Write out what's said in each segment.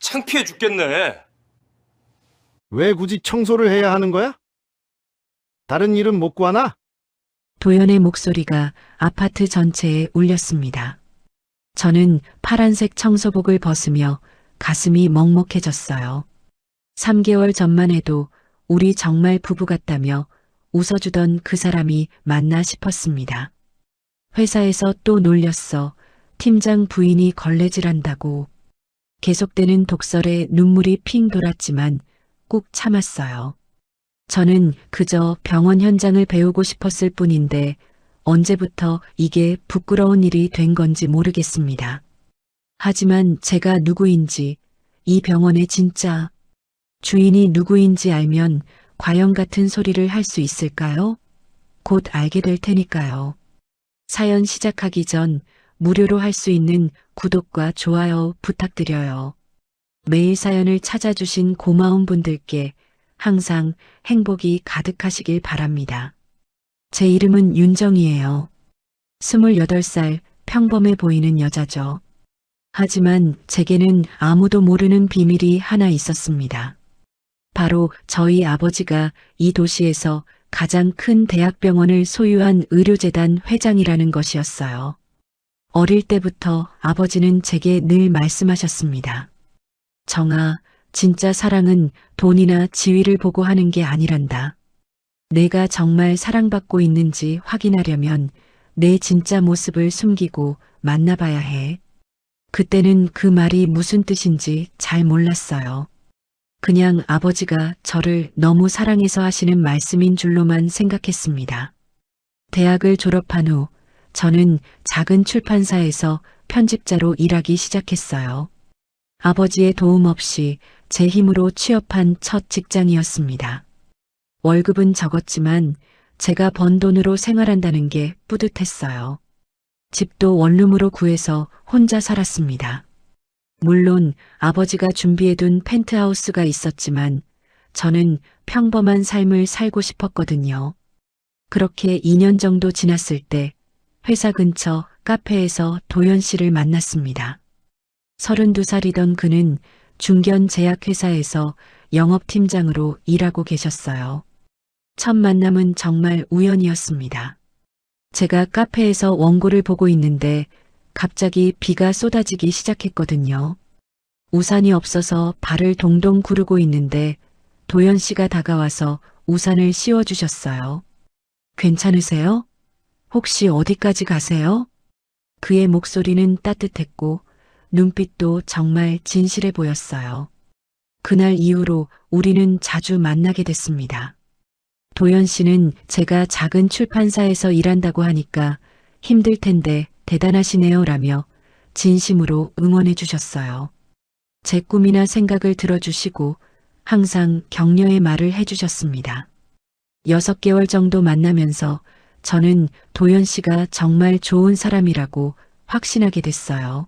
창피해 죽겠네. 왜 굳이 청소를 해야 하는 거야? 다른 일은 못 구하나? 도연의 목소리가 아파트 전체에 울렸습니다. 저는 파란색 청소복을 벗으며 가슴이 먹먹해졌어요. 3개월 전만 해도 우리 정말 부부 같다며 웃어주던 그 사람이 맞나 싶었습니다. 회사에서 또 놀렸어. 팀장 부인이 걸레질한다고. 계속되는 독설에 눈물이 핑 돌았지만 꾹 참았어요. 저는 그저 병원 현장을 배우고 싶었을 뿐인데 언제부터 이게 부끄러운 일이 된 건지 모르겠습니다. 하지만 제가 누구인지, 이 병원의 진짜 주인이 누구인지 알면 과연 같은 소리를 할 수 있을까요? 곧 알게 될 테니까요. 사연 시작하기 전 무료로 할 수 있는 구독과 좋아요 부탁드려요. 매일 사연을 찾아주신 고마운 분들께 항상 행복이 가득하시길 바랍니다. 제 이름은 윤정이에요. 28살 평범해 보이는 여자죠. 하지만 제게는 아무도 모르는 비밀이 하나 있었습니다. 바로 저희 아버지가 이 도시에서 가장 큰 대학병원을 소유한 의료재단 회장이라는 것이었어요. 어릴 때부터 아버지는 제게 늘 말씀하셨습니다. 정아, 진짜 사랑은 돈이나 지위를 보고 하는 게 아니란다. 내가 정말 사랑받고 있는지 확인하려면 내 진짜 모습을 숨기고 만나봐야 해. 그때는 그 말이 무슨 뜻인지 잘 몰랐어요. 그냥 아버지가 저를 너무 사랑해서 하시는 말씀인 줄로만 생각했습니다. 대학을 졸업한 후 저는 작은 출판사에서 편집자로 일하기 시작했어요. 아버지의 도움 없이 제 힘으로 취업한 첫 직장이었습니다. 월급은 적었지만 제가 번 돈으로 생활한다는 게 뿌듯했어요. 집도 원룸으로 구해서 혼자 살았습니다. 물론 아버지가 준비해둔 펜트하우스가 있었지만 저는 평범한 삶을 살고 싶었거든요. 그렇게 2년 정도 지났을 때 회사 근처 카페에서 도연 씨를 만났습니다. 32살이던 그는 중견 제약회사에서 영업팀장으로 일하고 계셨어요. 첫 만남은 정말 우연이었습니다. 제가 카페에서 원고를 보고 있는데 갑자기 비가 쏟아지기 시작했거든요. 우산이 없어서 발을 동동 구르고 있는데 도연 씨가 다가와서 우산을 씌워주셨어요. 괜찮으세요? 혹시 어디까지 가세요? 그의 목소리는 따뜻했고 눈빛도 정말 진실해 보였어요. 그날 이후로 우리는 자주 만나게 됐습니다. 도연 씨는 제가 작은 출판사에서 일한다고 하니까 힘들 텐데 대단하시네요 라며 진심으로 응원해 주셨어요. 제 꿈이나 생각을 들어주시고 항상 격려의 말을 해주셨습니다. 6개월 정도 만나면서 저는 도연 씨가 정말 좋은 사람이라고 확신하게 됐어요.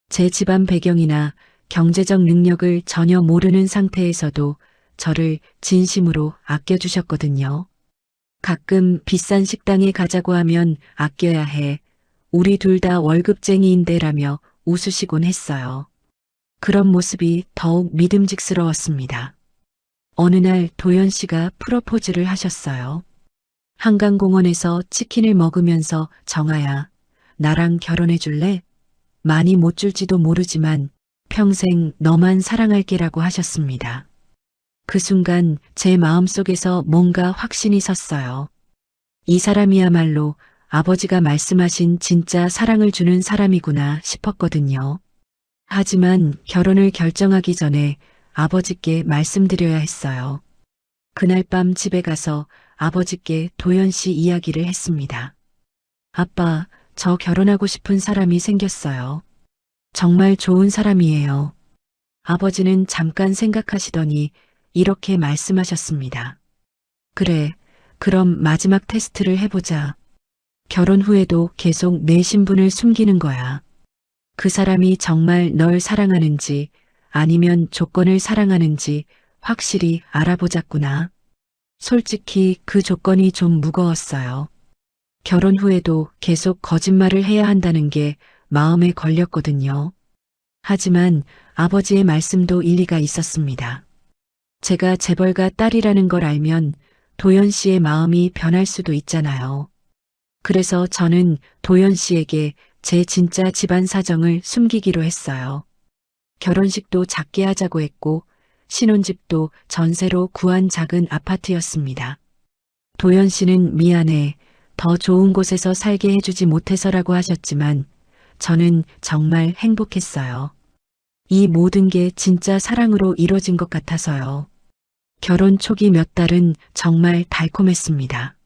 제 집안 배경이나 경제적 능력을 전혀 모르는 상태에서도 저를 진심으로 아껴주셨거든요. 가끔 비싼 식당에 가자고 하면 아껴야 해. 우리 둘 다 월급쟁이인데라며 웃으시곤 했어요. 그런 모습이 더욱 믿음직스러웠습니다. 어느 날 도연 씨가 프로포즈를 하셨어요. 한강공원에서 치킨을 먹으면서 정아야, 나랑 결혼해 줄래? 많이 못 줄지도 모르지만 평생 너만 사랑할게라고 하셨습니다. 그 순간 제 마음속에서 뭔가 확신이 섰어요. 이 사람이야말로 아버지가 말씀하신 진짜 사랑을 주는 사람이구나 싶었거든요. 하지만 결혼을 결정하기 전에 아버지께 말씀드려야 했어요. 그날 밤 집에 가서 아버지께 도연 씨 이야기를 했습니다. 아빠, 저 결혼하고 싶은 사람이 생겼어요. 정말 좋은 사람이에요. 아버지는 잠깐 생각하시더니 이렇게 말씀하셨습니다. 그래, 그럼 마지막 테스트를 해보자. 결혼 후에도 계속 내 신분을 숨기는 거야. 그 사람이 정말 널 사랑하는지 아니면 조건을 사랑하는지 확실히 알아보자꾸나. 솔직히 그 조건이 좀 무거웠어요. 결혼 후에도 계속 거짓말을 해야 한다는 게 마음에 걸렸거든요. 하지만 아버지의 말씀도 일리가 있었습니다. 제가 재벌가 딸이라는 걸 알면 도연 씨의 마음이 변할 수도 있잖아요. 그래서 저는 도연 씨에게 제 진짜 집안 사정을 숨기기로 했어요. 결혼식도 작게 하자고 했고 신혼집도 전세로 구한 작은 아파트였습니다. 도연 씨는 미안해, 더 좋은 곳에서 살게 해주지 못해서라고 하셨지만 저는 정말 행복했어요. 이 모든 게 진짜 사랑으로 이루어진 것 같아서요. 결혼 초기 몇 달은 정말 달콤했습니다.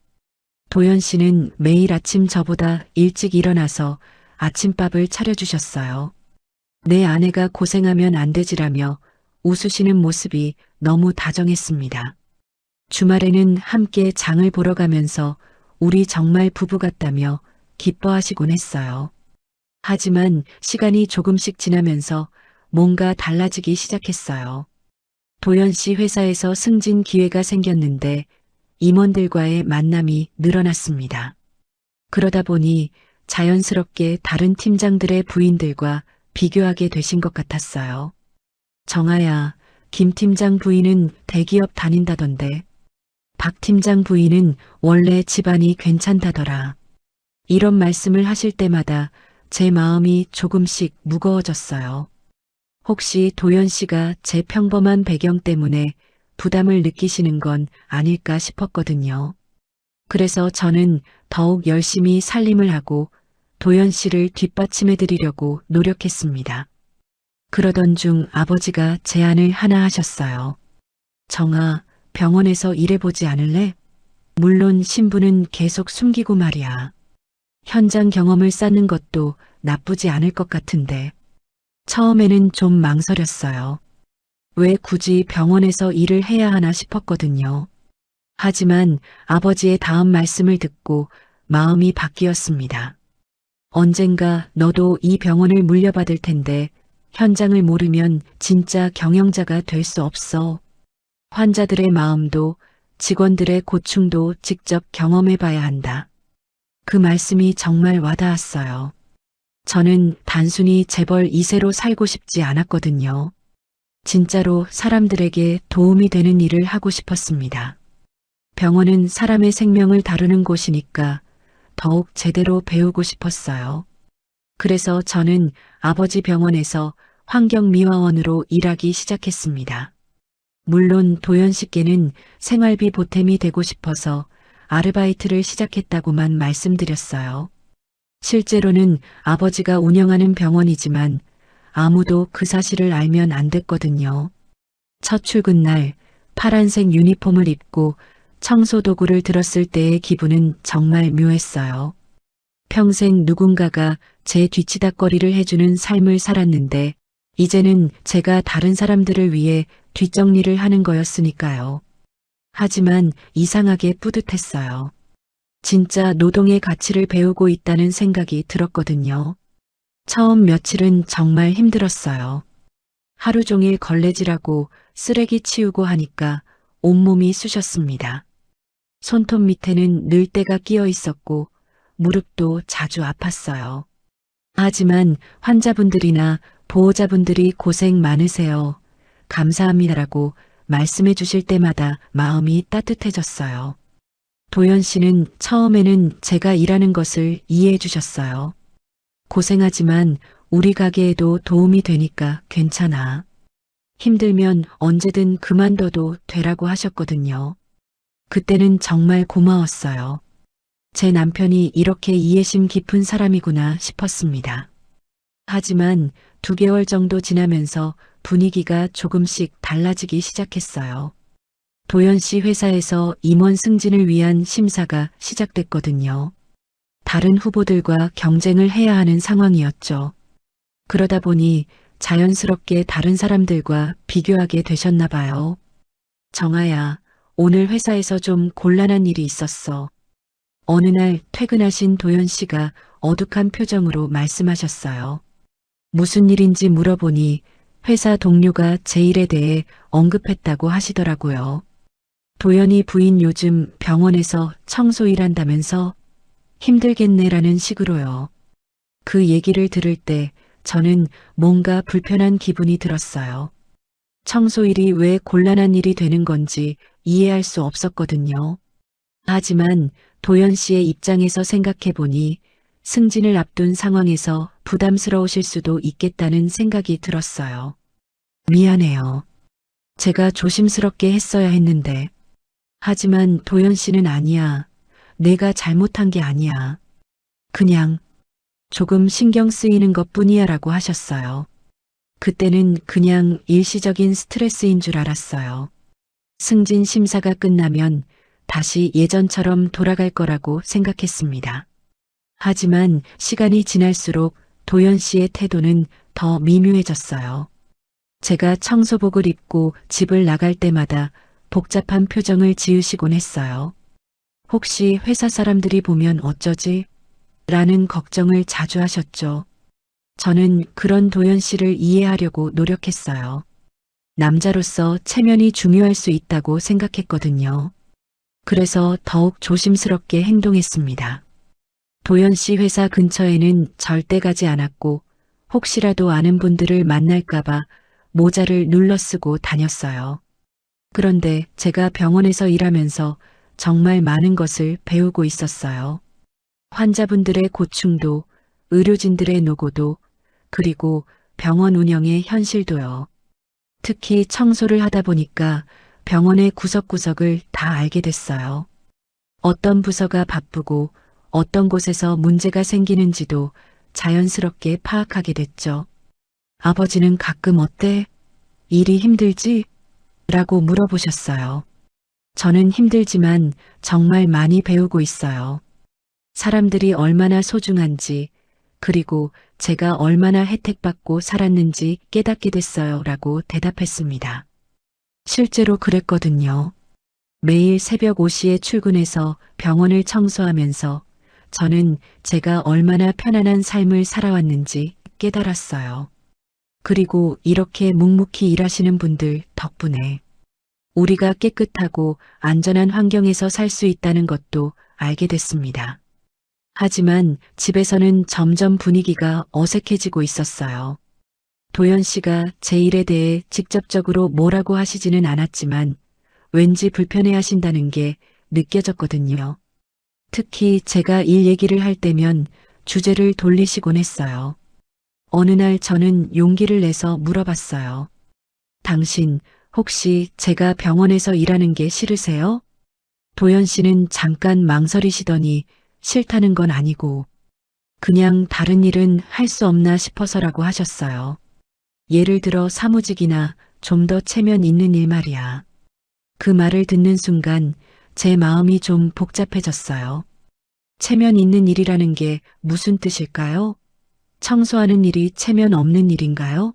도연 씨는 매일 아침 저보다 일찍 일어나서 아침밥을 차려주셨어요. 내 아내가 고생하면 안 되지라며 웃으시는 모습이 너무 다정했습니다. 주말에는 함께 장을 보러 가면서 우리 정말 부부 같다며 기뻐하시곤 했어요. 하지만 시간이 조금씩 지나면서 뭔가 달라지기 시작했어요. 도연 씨 회사에서 승진 기회가 생겼는데 임원들과의 만남이 늘어났습니다. 그러다 보니 자연스럽게 다른 팀장들의 부인들과 비교하게 되신 것 같았어요. 정아야, 김 팀장 부인은 대기업 다닌다던데. 박 팀장 부인은 원래 집안이 괜찮다더라. 이런 말씀을 하실 때마다 제 마음이 조금씩 무거워졌어요. 혹시 도연 씨가 제 평범한 배경 때문에 부담을 느끼시는 건 아닐까 싶었거든요. 그래서 저는 더욱 열심히 살림을 하고 도연 씨를 뒷받침해 드리려고 노력했습니다. 그러던 중 아버지가 제안을 하나 하셨어요. 정아, 병원에서 일해보지 않을래? 물론 신부는 계속 숨기고 말이야. 현장 경험을 쌓는 것도 나쁘지 않을 것 같은데. 처음에는 좀 망설였어요. 왜 굳이 병원에서 일을 해야 하나 싶었거든요. 하지만 아버지의 다음 말씀을 듣고 마음이 바뀌었습니다. 언젠가 너도 이 병원을 물려받을 텐데 현장을 모르면 진짜 경영자가 될 수 없어. 환자들의 마음도 직원들의 고충도 직접 경험해 봐야 한다. 그 말씀이 정말 와닿았어요. 저는 단순히 재벌 2세로 살고 싶지 않았거든요. 진짜로 사람들에게 도움이 되는 일을 하고 싶었습니다. 병원은 사람의 생명을 다루는 곳이니까 더욱 제대로 배우고 싶었어요. 그래서 저는 아버지 병원에서 환경미화원으로 일하기 시작했습니다. 물론 도연 씨께는 생활비 보탬이 되고 싶어서 아르바이트를 시작했다고만 말씀드렸어요. 실제로는 아버지가 운영하는 병원이지만 아무도 그 사실을 알면 안 됐거든요. 첫 출근 날 파란색 유니폼을 입고 청소 도구를 들었을 때의 기분은 정말 묘했어요. 평생 누군가가 제 뒤치다꺼리를 해주는 삶을 살았는데 이제는 제가 다른 사람들을 위해 뒷정리를 하는 거였으니까요. 하지만 이상하게 뿌듯했어요. 진짜 노동의 가치를 배우고 있다는 생각이 들었거든요. 처음 며칠은 정말 힘들었어요. 하루 종일 걸레질하고 쓰레기 치우고 하니까 온몸이 쑤셨습니다. 손톱 밑에는 늘 때가 끼어 있었고 무릎도 자주 아팠어요. 하지만 환자분들이나 보호자분들이 고생 많으세요. 감사합니다라고 말씀해 주실 때마다 마음이 따뜻해졌어요. 도연 씨는 처음에는 제가 일하는 것을 이해해 주셨어요. 고생하지만 우리 가게에도 도움이 되니까 괜찮아. 힘들면 언제든 그만둬도 되라고 하셨거든요. 그때는 정말 고마웠어요. 제 남편이 이렇게 이해심 깊은 사람이구나 싶었습니다. 하지만 2개월 정도 지나면서 분위기가 조금씩 달라지기 시작했어요. 도연 씨 회사에서 임원 승진을 위한 심사가 시작됐거든요. 다른 후보들과 경쟁을 해야 하는 상황이었죠. 그러다 보니 자연스럽게 다른 사람들과 비교하게 되셨나 봐요. 정아야, 오늘 회사에서 좀 곤란한 일이 있었어. 어느 날 퇴근하신 도연 씨가 어둑한 표정으로 말씀하셨어요. 무슨 일인지 물어보니 회사 동료가 제 일에 대해 언급했다고 하시더라고요. 도연이 부인 요즘 병원에서 청소 일한다면서 힘들겠네라는 식으로요. 그 얘기를 들을 때 저는 뭔가 불편한 기분이 들었어요. 청소일이 왜 곤란한 일이 되는 건지 이해할 수 없었거든요. 하지만 도연 씨의 입장에서 생각해 보니 승진을 앞둔 상황에서 부담스러우실 수도 있겠다는 생각이 들었어요. 미안해요. 제가 조심스럽게 했어야 했는데. 하지만 도연 씨는 아니야. 내가 잘못한 게 아니야. 그냥 조금 신경 쓰이는 것 뿐이야 라고 하셨어요. 그때는 그냥 일시적인 스트레스인 줄 알았어요. 승진 심사가 끝나면 다시 예전처럼 돌아갈 거라고 생각했습니다. 하지만 시간이 지날수록 도연 씨의 태도는 더 미묘해졌어요. 제가 청소복을 입고 집을 나갈 때마다 복잡한 표정을 지으시곤 했어요. 혹시 회사 사람들이 보면 어쩌지? 라는 걱정을 자주 하셨죠. 저는 그런 도연 씨를 이해하려고 노력했어요. 남자로서 체면이 중요할 수 있다고 생각했거든요. 그래서 더욱 조심스럽게 행동했습니다. 도연 씨 회사 근처에는 절대 가지 않았고 혹시라도 아는 분들을 만날까봐 모자를 눌러 쓰고 다녔어요. 그런데 제가 병원에서 일하면서 정말 많은 것을 배우고 있었어요. 환자분들의 고충도, 의료진들의 노고도, 그리고 병원 운영의 현실도요. 특히 청소를 하다 보니까 병원의 구석구석을 다 알게 됐어요. 어떤 부서가 바쁘고 어떤 곳에서 문제가 생기는지도 자연스럽게 파악하게 됐죠. 아버지는 가끔 어때? 일이 힘들지? 라고 물어보셨어요. 저는 힘들지만 정말 많이 배우고 있어요. 사람들이 얼마나 소중한지, 그리고 제가 얼마나 혜택받고 살았는지 깨닫게 됐어요. 라고 대답했습니다. 실제로 그랬거든요. 매일 새벽 5시에 출근해서 병원을 청소하면서 저는 제가 얼마나 편안한 삶을 살아왔는지 깨달았어요. 그리고 이렇게 묵묵히 일하시는 분들 덕분에 우리가 깨끗하고 안전한 환경에서 살 수 있다는 것도 알게 됐습니다. 하지만 집에서는 점점 분위기가 어색해지고 있었어요. 도연 씨가 제 일에 대해 직접적으로 뭐라고 하시지는 않았지만 왠지 불편해 하신다는 게 느껴졌거든요. 특히 제가 일 얘기를 할 때면 주제를 돌리시곤 했어요. 어느 날 저는 용기를 내서 물어봤어요. 당신 혹시 제가 병원에서 일하는 게 싫으세요? 도연 씨는 잠깐 망설이시더니 싫다는 건 아니고 그냥 다른 일은 할 수 없나 싶어서라고 하셨어요. 예를 들어 사무직이나 좀 더 체면 있는 일 말이야. 그 말을 듣는 순간 제 마음이 좀 복잡해졌어요. 체면 있는 일이라는 게 무슨 뜻일까요? 청소하는 일이 체면 없는 일인가요?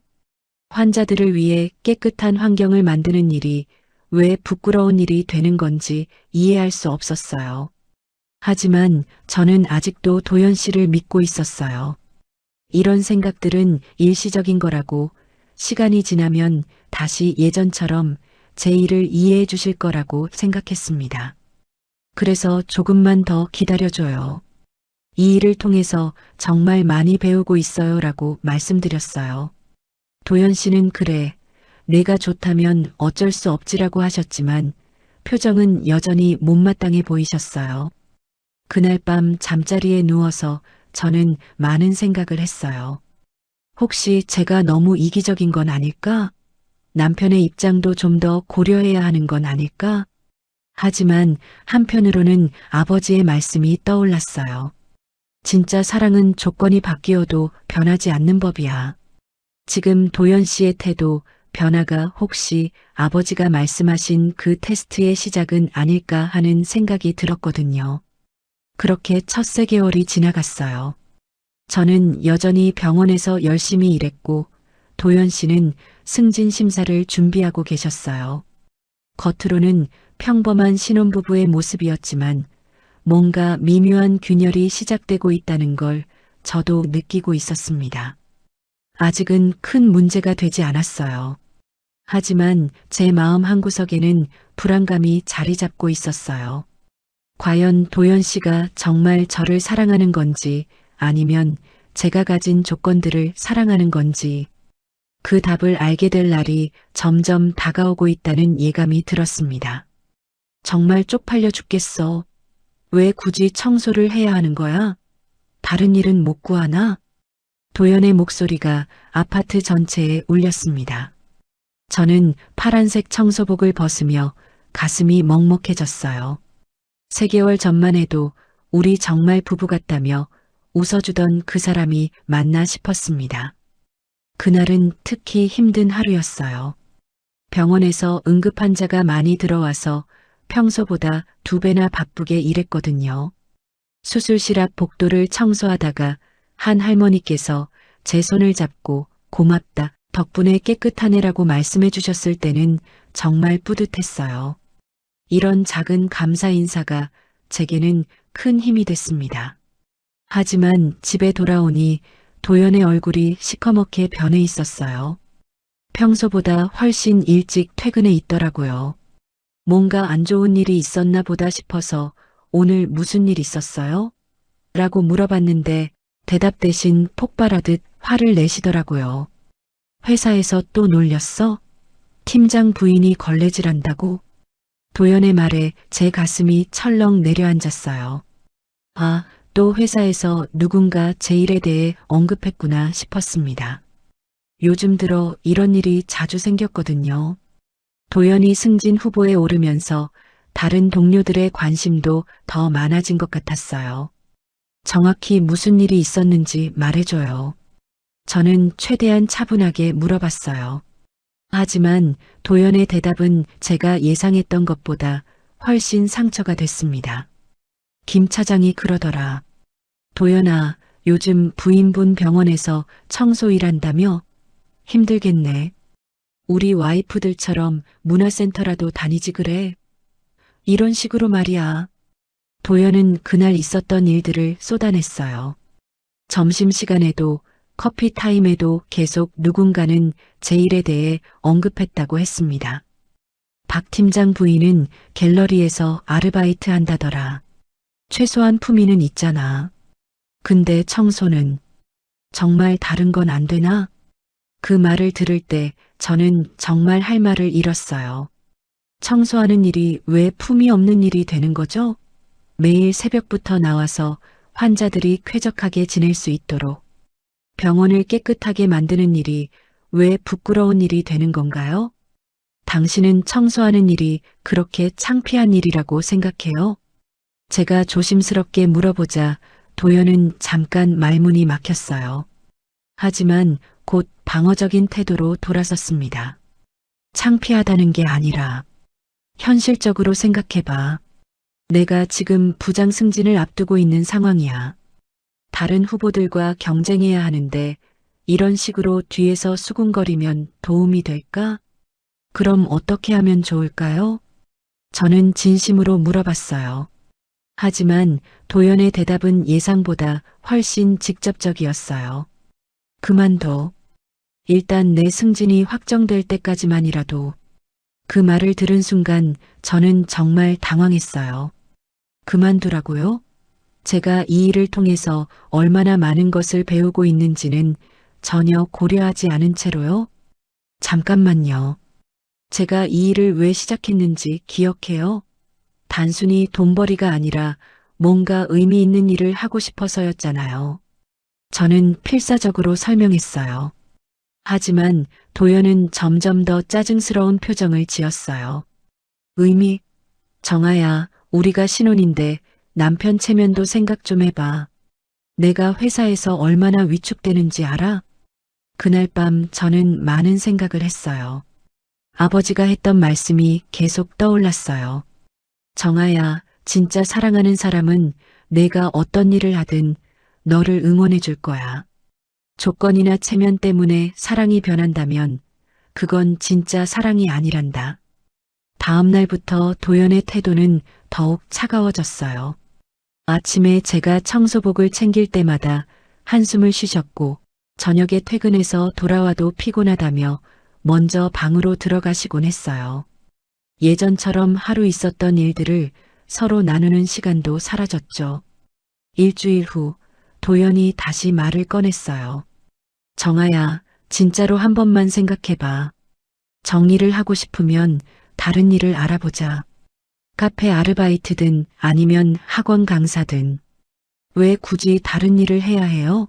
환자들을 위해 깨끗한 환경을 만드는 일이 왜 부끄러운 일이 되는 건지 이해할 수 없었어요. 하지만 저는 아직도 도연 씨를 믿고 있었어요. 이런 생각들은 일시적인 거라고, 시간이 지나면 다시 예전처럼 제 일을 이해해 주실 거라고 생각했습니다. 그래서 조금만 더 기다려줘요. 이 일을 통해서 정말 많이 배우고 있어요 라고 말씀드렸어요. 도연 씨는 그래, 내가 좋다면 어쩔 수 없지라고 하셨지만 표정은 여전히 못마땅해 보이셨어요. 그날 밤 잠자리에 누워서 저는 많은 생각을 했어요. 혹시 제가 너무 이기적인 건 아닐까? 남편의 입장도 좀 더 고려해야 하는 건 아닐까? 하지만 한편으로는 아버지의 말씀이 떠올랐어요. 진짜 사랑은 조건이 바뀌어도 변하지 않는 법이야. 지금 도연 씨의 태도, 변화가 혹시 아버지가 말씀하신 그 테스트의 시작은 아닐까 하는 생각이 들었거든요. 그렇게 첫 3개월이 지나갔어요. 저는 여전히 병원에서 열심히 일했고 도연 씨는 승진 심사를 준비하고 계셨어요. 겉으로는 평범한 신혼부부의 모습이었지만 뭔가 미묘한 균열이 시작되고 있다는 걸 저도 느끼고 있었습니다. 아직은 큰 문제가 되지 않았어요. 하지만 제 마음 한구석에는 불안감이 자리 잡고 있었어요. 과연 도연 씨가 정말 저를 사랑하는 건지 아니면 제가 가진 조건들을 사랑하는 건지, 그 답을 알게 될 날이 점점 다가오고 있다는 예감이 들었습니다. 정말 쪽팔려 죽겠어. 왜 굳이 청소를 해야 하는 거야? 다른 일은 못 구하나? 도연의 목소리가 아파트 전체에 울렸습니다. 저는 파란색 청소복을 벗으며 가슴이 먹먹해졌어요. 3개월 전만 해도 우리 정말 부부 같다며 웃어주던 그 사람이 맞나 싶었습니다. 그날은 특히 힘든 하루였어요. 병원에서 응급환자가 많이 들어와서 평소보다 2배나 바쁘게 일했거든요. 수술실 앞 복도를 청소하다가 한 할머니께서 제 손을 잡고 고맙다, 덕분에 깨끗하네라고 말씀해 주셨을 때는 정말 뿌듯했어요. 이런 작은 감사 인사가 제게는 큰 힘이 됐습니다. 하지만 집에 돌아오니 도연의 얼굴이 시커멓게 변해 있었어요. 평소보다 훨씬 일찍 퇴근해 있더라고요. 뭔가 안 좋은 일이 있었나 보다 싶어서 오늘 무슨 일 있었어요? 라고 물어봤는데 대답 대신 폭발하듯 화를 내시더라고요. 회사에서 또 놀렸어? 팀장 부인이 걸레질한다고? 도연의 말에 제 가슴이 철렁 내려앉았어요. 아, 또 회사에서 누군가 제 일에 대해 언급했구나 싶었습니다. 요즘 들어 이런 일이 자주 생겼거든요. 도연이 승진 후보에 오르면서 다른 동료들의 관심도 더 많아진 것 같았어요. 정확히 무슨 일이 있었는지 말해줘요. 저는 최대한 차분하게 물어봤어요. 하지만 도연의 대답은 제가 예상했던 것보다 훨씬 상처가 됐습니다. 김 차장이 그러더라. 도연아, 요즘 부인분 병원에서 청소 일한다며? 힘들겠네. 우리 와이프들처럼 문화센터라도 다니지 그래. 이런 식으로 말이야. 도연은 그날 있었던 일들을 쏟아냈어요. 점심시간에도 커피 타임에도 계속 누군가는 제 일에 대해 언급했다고 했습니다. 박 팀장 부인은 갤러리에서 아르바이트 한다더라. 최소한 품위는 있잖아. 근데 청소는 정말 다른 건 안 되나? 그 말을 들을 때 저는 정말 할 말을 잃었어요. 청소하는 일이 왜 품위 없는 일이 되는 거죠? 매일 새벽부터 나와서 환자들이 쾌적하게 지낼 수 있도록 병원을 깨끗하게 만드는 일이 왜 부끄러운 일이 되는 건가요? 당신은 청소하는 일이 그렇게 창피한 일이라고 생각해요? 제가 조심스럽게 물어보자 도연은 잠깐 말문이 막혔어요. 하지만 곧 방어적인 태도로 돌아섰습니다. 창피하다는 게 아니라 현실적으로 생각해봐. 내가 지금 부장 승진을 앞두고 있는 상황이야. 다른 후보들과 경쟁해야 하는데 이런 식으로 뒤에서 수군거리면 도움이 될까? 그럼 어떻게 하면 좋을까요? 저는 진심으로 물어봤어요. 하지만 도연의 대답은 예상보다 훨씬 직접적이었어요. 그만둬. 일단 내 승진이 확정될 때까지만이라도. 그 말을 들은 순간 저는 정말 당황했어요. 그만두라고요? 제가 이 일을 통해서 얼마나 많은 것을 배우고 있는지는 전혀 고려하지 않은 채로요? 잠깐만요. 제가 이 일을 왜 시작했는지 기억해요? 단순히 돈벌이가 아니라 뭔가 의미 있는 일을 하고 싶어서였잖아요. 저는 필사적으로 설명했어요. 하지만 도연은 점점 더 짜증스러운 표정을 지었어요. 의미? 정아야, 우리가 신혼인데 남편 체면도 생각 좀 해봐. 내가 회사에서 얼마나 위축되는지 알아? 그날 밤 저는 많은 생각을 했어요. 아버지가 했던 말씀이 계속 떠올랐어요. 정아야, 진짜 사랑하는 사람은 내가 어떤 일을 하든 너를 응원해 줄 거야. 조건이나 체면 때문에 사랑이 변한다면 그건 진짜 사랑이 아니란다. 다음 날부터 도연의 태도는 더욱 차가워졌어요. 아침에 제가 청소복을 챙길 때마다 한숨을 쉬셨고 저녁에 퇴근해서 돌아와도 피곤하다며 먼저 방으로 들어가시곤 했어요. 예전처럼 하루 있었던 일들을 서로 나누는 시간도 사라졌죠. 일주일 후 도연이 다시 말을 꺼냈어요. 정아야, 진짜로 한 번만 생각해봐. 정리를 하고 싶으면 다른 일을 알아보자. 카페 아르바이트든 아니면 학원 강사든. 왜 굳이 다른 일을 해야 해요?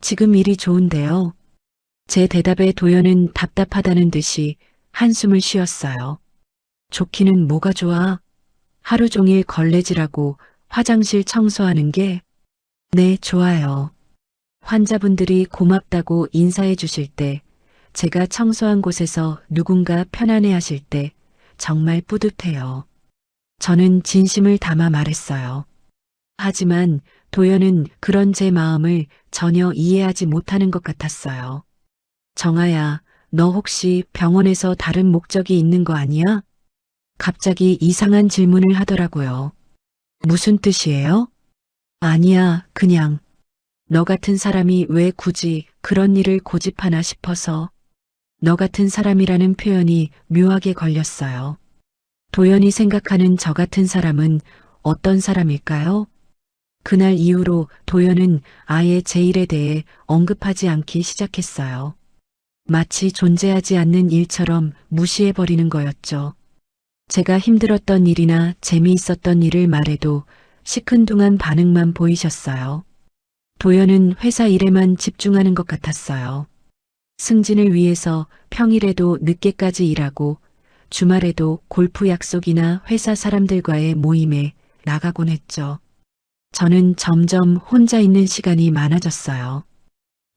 지금 일이 좋은데요. 제 대답에 도연은 답답하다는 듯이 한숨을 쉬었어요. 좋기는 뭐가 좋아? 하루 종일 걸레질하고 화장실 청소하는 게? 네, 좋아요. 환자분들이 고맙다고 인사해 주실 때, 제가 청소한 곳에서 누군가 편안해 하실 때 정말 뿌듯해요. 저는 진심을 담아 말했어요. 하지만 도연은 그런 제 마음을 전혀 이해하지 못하는 것 같았어요. 정아야, 너 혹시 병원에서 다른 목적이 있는 거 아니야? 갑자기 이상한 질문을 하더라고요. 무슨 뜻이에요? 아니야, 그냥. 너 같은 사람이 왜 굳이 그런 일을 고집하나 싶어서. 너 같은 사람이라는 표현이 묘하게 걸렸어요. 도연이 생각하는 저 같은 사람은 어떤 사람일까요? 그날 이후로 도연은 아예 제 일에 대해 언급하지 않기 시작했어요. 마치 존재하지 않는 일처럼 무시해버리는 거였죠. 제가 힘들었던 일이나 재미있었던 일을 말해도 시큰둥한 반응만 보이셨어요. 도연은 회사 일에만 집중하는 것 같았어요. 승진을 위해서 평일에도 늦게까지 일하고 주말에도 골프 약속이나 회사 사람들과의 모임에 나가곤 했죠. 저는 점점 혼자 있는 시간이 많아졌어요.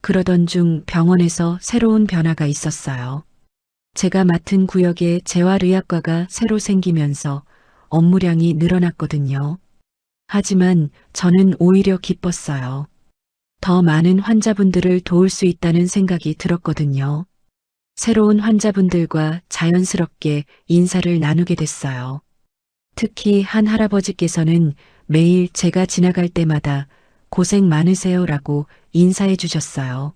그러던 중 병원에서 새로운 변화가 있었어요. 제가 맡은 구역에 재활의학과가 새로 생기면서 업무량이 늘어났거든요. 하지만 저는 오히려 기뻤어요. 더 많은 환자분들을 도울 수 있다는 생각이 들었거든요. 새로운 환자분들과 자연스럽게 인사를 나누게 됐어요. 특히 한 할아버지께서는 매일 제가 지나갈 때마다 고생 많으세요라고 인사해 주셨어요.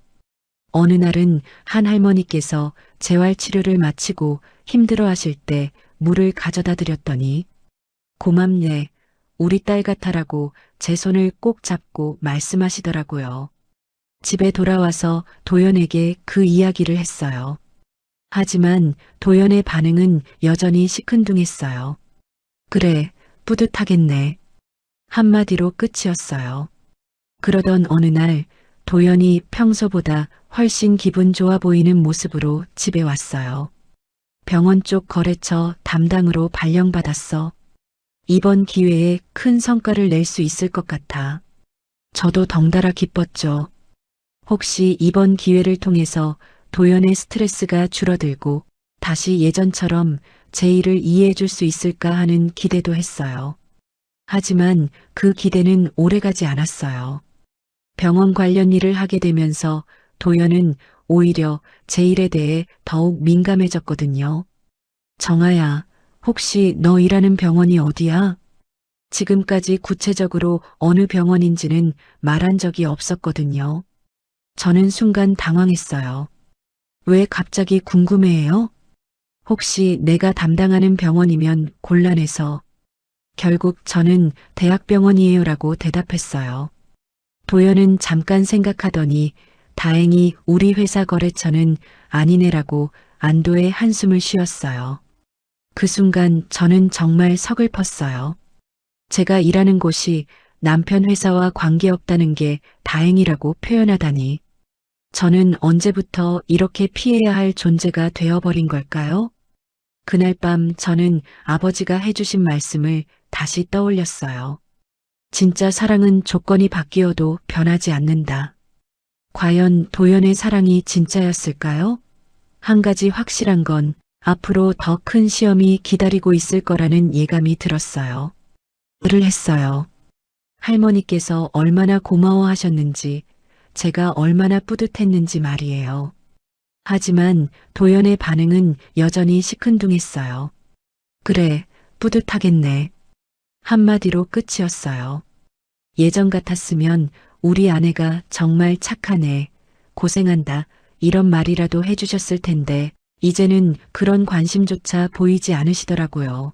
어느 날은 한 할머니께서 재활치료를 마치고 힘들어 하실 때 물을 가져다 드렸더니 고맙네, 우리 딸 같아라고 제 손을 꼭 잡고 말씀하시더라고요. 집에 돌아와서 도연에게 그 이야기를 했어요. 하지만 도연의 반응은 여전히 시큰둥했어요. 그래, 뿌듯하겠네. 한마디로 끝이었어요. 그러던 어느 날 도연이 평소보다 훨씬 기분 좋아 보이는 모습으로 집에 왔어요. 병원 쪽 거래처 담당으로 발령받았어. 이번 기회에 큰 성과를 낼 수 있을 것 같아. 저도 덩달아 기뻤죠. 혹시 이번 기회를 통해서 도연의 스트레스가 줄어들고 다시 예전처럼 제 일을 이해해 줄 수 있을까 하는 기대도 했어요. 하지만 그 기대는 오래가지 않았어요. 병원 관련 일을 하게 되면서 도연은 오히려 제 일에 대해 더욱 민감해졌거든요. 정아야, 혹시 너 일하는 병원이 어디야? 지금까지 구체적으로 어느 병원인지는 말한 적이 없었거든요. 저는 순간 당황했어요. 왜 갑자기 궁금해해요? 혹시 내가 담당하는 병원이면 곤란해서. 결국 저는 대학병원이에요라고 대답했어요. 도연은 잠깐 생각하더니 다행히 우리 회사 거래처는 아니네라고 안도의 한숨을 쉬었어요. 그 순간 저는 정말 서글펐어요. 제가 일하는 곳이 남편 회사와 관계없다는 게 다행이라고 표현하다니. 저는 언제부터 이렇게 피해야 할 존재가 되어버린 걸까요? 그날 밤 저는 아버지가 해주신 말씀을 다시 떠올렸어요. 진짜 사랑은 조건이 바뀌어도 변하지 않는다. 과연 도연의 사랑이 진짜였을까요? 한 가지 확실한 건 앞으로 더 큰 시험이 기다리고 있을 거라는 예감이 들었어요. 를 했어요. 할머니께서 얼마나 고마워하셨는지, 제가 얼마나 뿌듯했는지 말이에요. 하지만 도연의 반응은 여전히 시큰둥했어요. 그래, 뿌듯하겠네. 한마디로 끝이었어요. 예전 같았으면 우리 아내가 정말 착하네, 고생한다, 이런 말이라도 해주셨을 텐데, 이제는 그런 관심조차 보이지 않으시더라고요.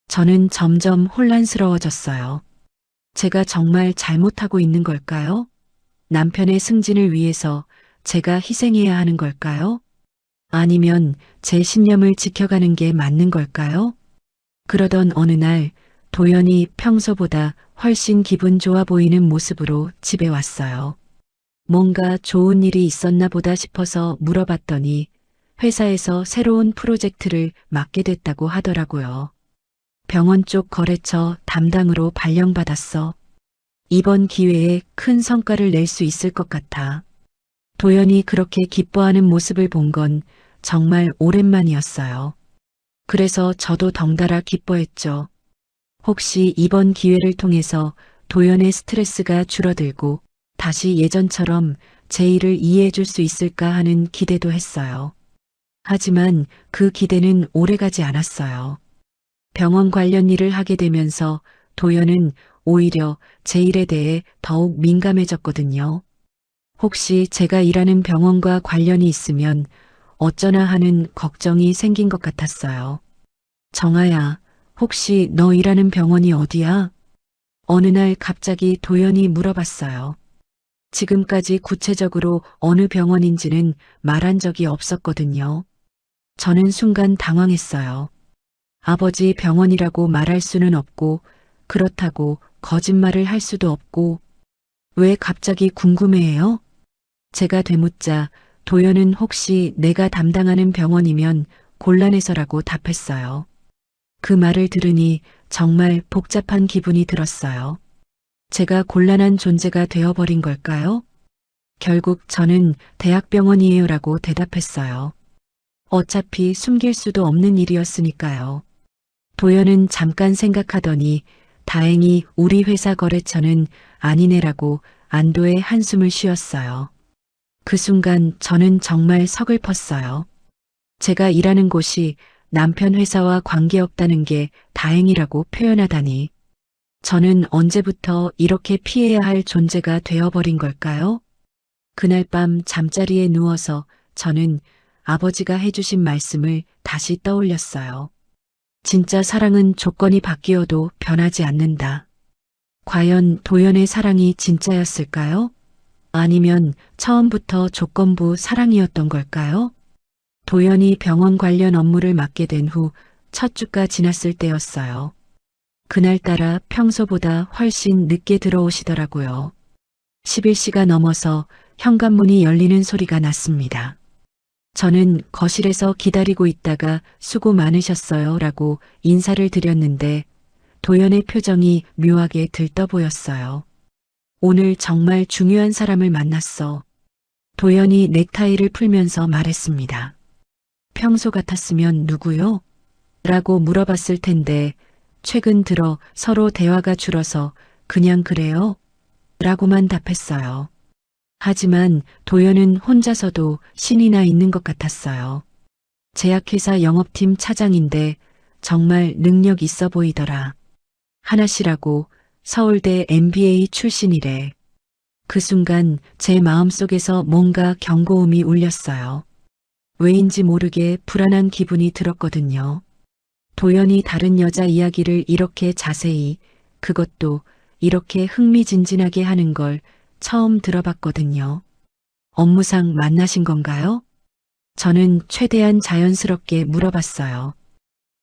저는 점점 혼란스러워졌어요. 제가 정말 잘못하고 있는 걸까요? 남편의 승진을 위해서 제가 희생해야 하는 걸까요? 아니면 제 신념을 지켜가는 게 맞는 걸까요? 그러던 어느 날 도연이 평소보다 훨씬 기분 좋아 보이는 모습으로 집에 왔어요. 뭔가 좋은 일이 있었나 보다 싶어서 물어봤더니 회사에서 새로운 프로젝트를 맡게 됐다고 하더라고요. 병원 쪽 거래처 담당으로 발령받았어. 이번 기회에 큰 성과를 낼 수 있을 것 같아. 도연이 그렇게 기뻐하는 모습을 본 건 정말 오랜만이었어요. 그래서 저도 덩달아 기뻐했죠. 혹시 이번 기회를 통해서 도연의 스트레스가 줄어들고 다시 예전처럼 제 일을 이해해 줄 수 있을까 하는 기대도 했어요. 하지만 그 기대는 오래가지 않았어요. 병원 관련 일을 하게 되면서 도연은 오히려 제 일에 대해 더욱 민감해졌거든요. 혹시 제가 일하는 병원과 관련이 있으면 어쩌나 하는 걱정이 생긴 것 같았어요. 정아야, 혹시 너 일하는 병원이 어디야? 어느 날 갑자기 도연이 물어봤어요. 지금까지 구체적으로 어느 병원인지는 말한 적이 없었거든요. 저는 순간 당황했어요. 아버지 병원이라고 말할 수는 없고, 그렇다고 거짓말을 할 수도 없고, 왜 갑자기 궁금해해요? 제가 되묻자 도연은 혹시 내가 담당하는 병원이면 곤란해서라고 답했어요. 그 말을 들으니 정말 복잡한 기분이 들었어요. 제가 곤란한 존재가 되어버린 걸까요? 결국 저는 대학병원이에요라고 대답했어요. 어차피 숨길 수도 없는 일이었으니까요. 도연은 잠깐 생각하더니 다행히 우리 회사 거래처는 아니네라고 안도의 한숨을 쉬었어요. 그 순간 저는 정말 서글펐어요. 제가 일하는 곳이 남편 회사와 관계없다는 게 다행이라고 표현하다니. 저는 언제부터 이렇게 피해야 할 존재가 되어버린 걸까요? 그날 밤 잠자리에 누워서 저는 아버지가 해주신 말씀을 다시 떠올렸어요. 진짜 사랑은 조건이 바뀌어도 변하지 않는다. 과연 도연의 사랑이 진짜였을까요? 아니면 처음부터 조건부 사랑이었던 걸까요? 도연이 병원 관련 업무를 맡게 된 후 첫 주가 지났을 때였어요. 그날따라 평소보다 훨씬 늦게 들어오시더라고요. 11시가 넘어서 현관문이 열리는 소리가 났습니다. 저는 거실에서 기다리고 있다가 수고 많으셨어요 라고 인사를 드렸는데 도연의 표정이 묘하게 들떠 보였어요. 오늘 정말 중요한 사람을 만났어. 도연이 넥타이를 풀면서 말했습니다. 평소 같았으면 누구요? 라고 물어봤을 텐데 최근 들어 서로 대화가 줄어서 그냥 그래요? 라고만 답했어요. 하지만 도연은 혼자서도 신이 나 있는 것 같았어요. 제약회사 영업팀 차장인데 정말 능력 있어 보이더라. 하나 씨라고 서울대 MBA 출신이래. 그 순간 제 마음속에서 뭔가 경고음이 울렸어요. 왜인지 모르게 불안한 기분이 들었거든요. 도연이 다른 여자 이야기를 이렇게 자세히, 그것도 이렇게 흥미진진하게 하는 걸 처음 들어봤거든요. 업무상 만나신 건가요? 저는 최대한 자연스럽게 물어봤어요.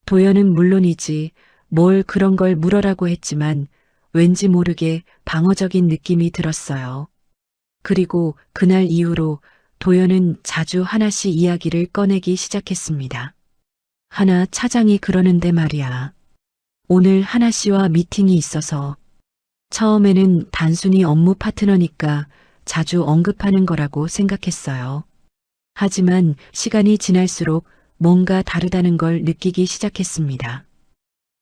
도연은 물론이지 뭘 그런 걸 물어라고 했지만 왠지 모르게 방어적인 느낌이 들었어요. 그리고 그날 이후로 도연은 자주 하나씩 이야기를 꺼내기 시작했습니다. 하나 차장이 그러는데 말이야. 오늘 하나 씨와 미팅이 있어서 처음에는 단순히 업무 파트너니까 자주 언급하는 거라고 생각했어요. 하지만 시간이 지날수록 뭔가 다르다는 걸 느끼기 시작했습니다.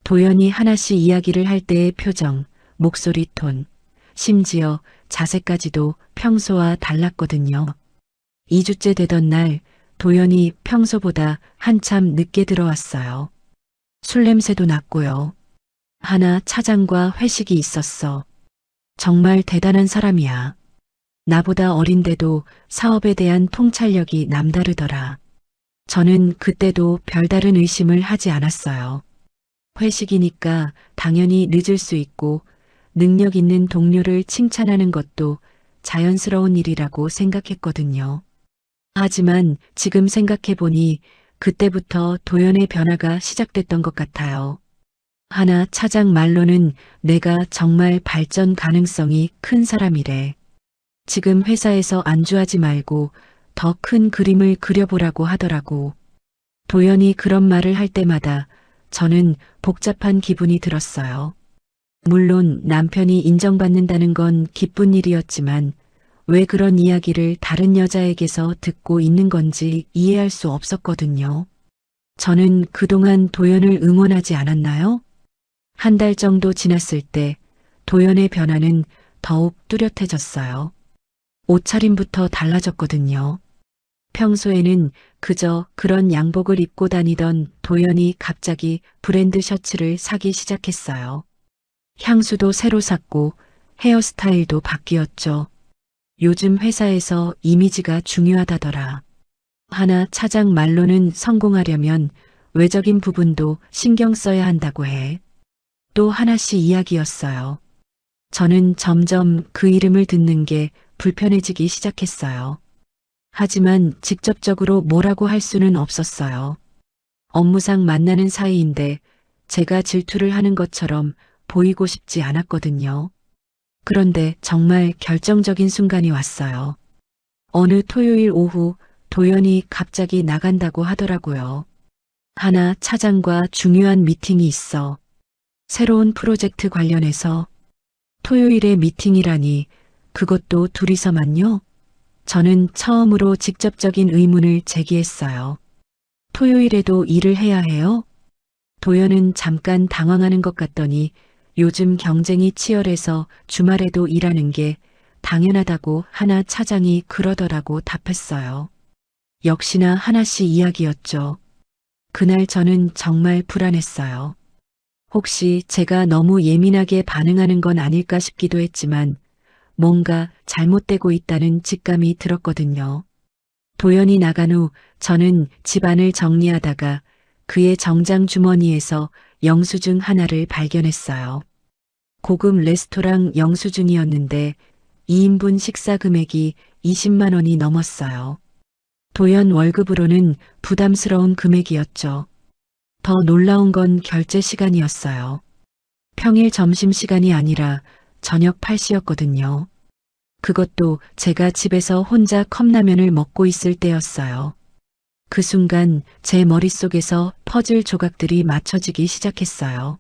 도연이 하나씩 이야기를 할 때의 표정, 목소리 톤, 심지어 자세까지도 평소와 달랐거든요. 2주째 되던 날 도연이 평소보다 한참 늦게 들어왔어요. 술 냄새도 났고요. 하나 차장과 회식이 있었어. 정말 대단한 사람이야. 나보다 어린데도 사업에 대한 통찰력이 남다르더라. 저는 그때도 별다른 의심을 하지 않았어요. 회식이니까 당연히 늦을 수 있고 능력 있는 동료를 칭찬하는 것도 자연스러운 일이라고 생각했거든요. 하지만 지금 생각해보니 그때부터 도연의 변화가 시작됐던 것 같아요. 하나 차장 말로는 내가 정말 발전 가능성이 큰 사람이래. 지금 회사에서 안주하지 말고 더 큰 그림을 그려보라고 하더라고. 도연이 그런 말을 할 때마다 저는 복잡한 기분이 들었어요. 물론 남편이 인정받는다는 건 기쁜 일이었지만 왜 그런 이야기를 다른 여자에게서 듣고 있는 건지 이해할 수 없었거든요. 저는 그동안 도연을 응원하지 않았나요? 한 달 정도 지났을 때 도연의 변화는 더욱 뚜렷해졌어요. 옷차림부터 달라졌거든요. 평소에는 그저 그런 양복을 입고 다니던 도연이 갑자기 브랜드 셔츠를 사기 시작했어요. 향수도 새로 샀고 헤어스타일도 바뀌었죠. 요즘 회사에서 이미지가 중요하다더라. 하나 차장 말로는 성공하려면 외적인 부분도 신경 써야 한다고 해. 또 하나씩 이야기였어요. 저는 점점 그 이름을 듣는 게 불편해지기 시작했어요. 하지만 직접적으로 뭐라고 할 수는 없었어요. 업무상 만나는 사이인데 제가 질투를 하는 것처럼 보이고 싶지 않았거든요. 그런데 정말 결정적인 순간이 왔어요. 어느 토요일 오후 도연이 갑자기 나간다고 하더라고요. 하나 차장과 중요한 미팅이 있어. 새로운 프로젝트 관련해서. 토요일에 미팅이라니 그것도 둘이서만요? 저는 처음으로 직접적인 의문을 제기했어요. 토요일에도 일을 해야 해요? 도연은 잠깐 당황하는 것 같더니 요즘 경쟁이 치열해서 주말에도 일하는 게 당연하다고 하나 차장이 그러더라고 답했어요. 역시나 하나씩 이야기였죠. 그날 저는 정말 불안했어요. 혹시 제가 너무 예민하게 반응하는 건 아닐까 싶기도 했지만 뭔가 잘못되고 있다는 직감이 들었거든요. 도연이 나간 후 저는 집안을 정리하다가 그의 정장 주머니에서 영수증 하나를 발견했어요. 고급 레스토랑 영수증이었는데 2인분 식사 금액이 20만 원이 넘었어요. 도연 월급으로는 부담스러운 금액이었죠. 더 놀라운 건 결제 시간이었어요. 평일 점심시간이 아니라 저녁 8시였거든요. 그것도 제가 집에서 혼자 컵라면을 먹고 있을 때였어요. 그 순간 제 머릿속에서 퍼즐 조각들이 맞춰지기 시작했어요.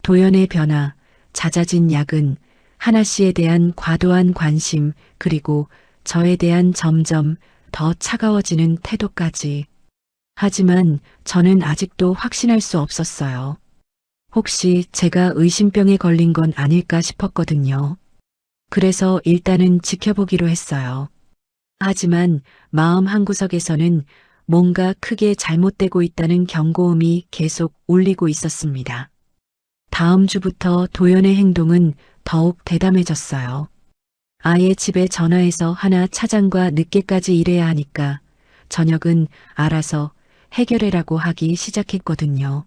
도연의 변화, 잦아진 야근, 하나 씨에 대한 과도한 관심, 그리고 저에 대한 점점 더 차가워지는 태도까지. 하지만 저는 아직도 확신할 수 없었어요. 혹시 제가 의심병에 걸린 건 아닐까 싶었거든요. 그래서 일단은 지켜보기로 했어요. 하지만 마음 한구석에서는 뭔가 크게 잘못되고 있다는 경고음이 계속 울리고 있었습니다. 다음 주부터 도연의 행동은 더욱 대담해졌어요. 아예 집에 전화해서 하나 차장과 늦게까지 일해야 하니까 저녁은 알아서 해결해라고 하기 시작했거든요.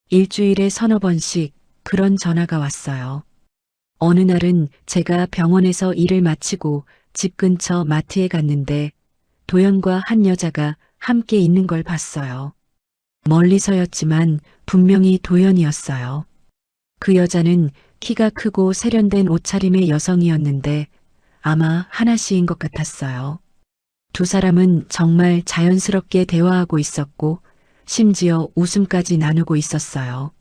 일주일에 서너 번씩 그런 전화가 왔어요. 어느 날은 제가 병원에서 일을 마치고 집 근처 마트에 갔는데 도연과 한 여자가 함께 있는 걸 봤어요. 멀리서였지만 분명히 도연이었어요. 그 여자는 키가 크고 세련된 옷차림의 여성이었는데 아마 하나 씨인 것 같았어요. 두 사람은 정말 자연스럽게 대화하고 있었고 심지어 웃음까지 나누고 있었어요.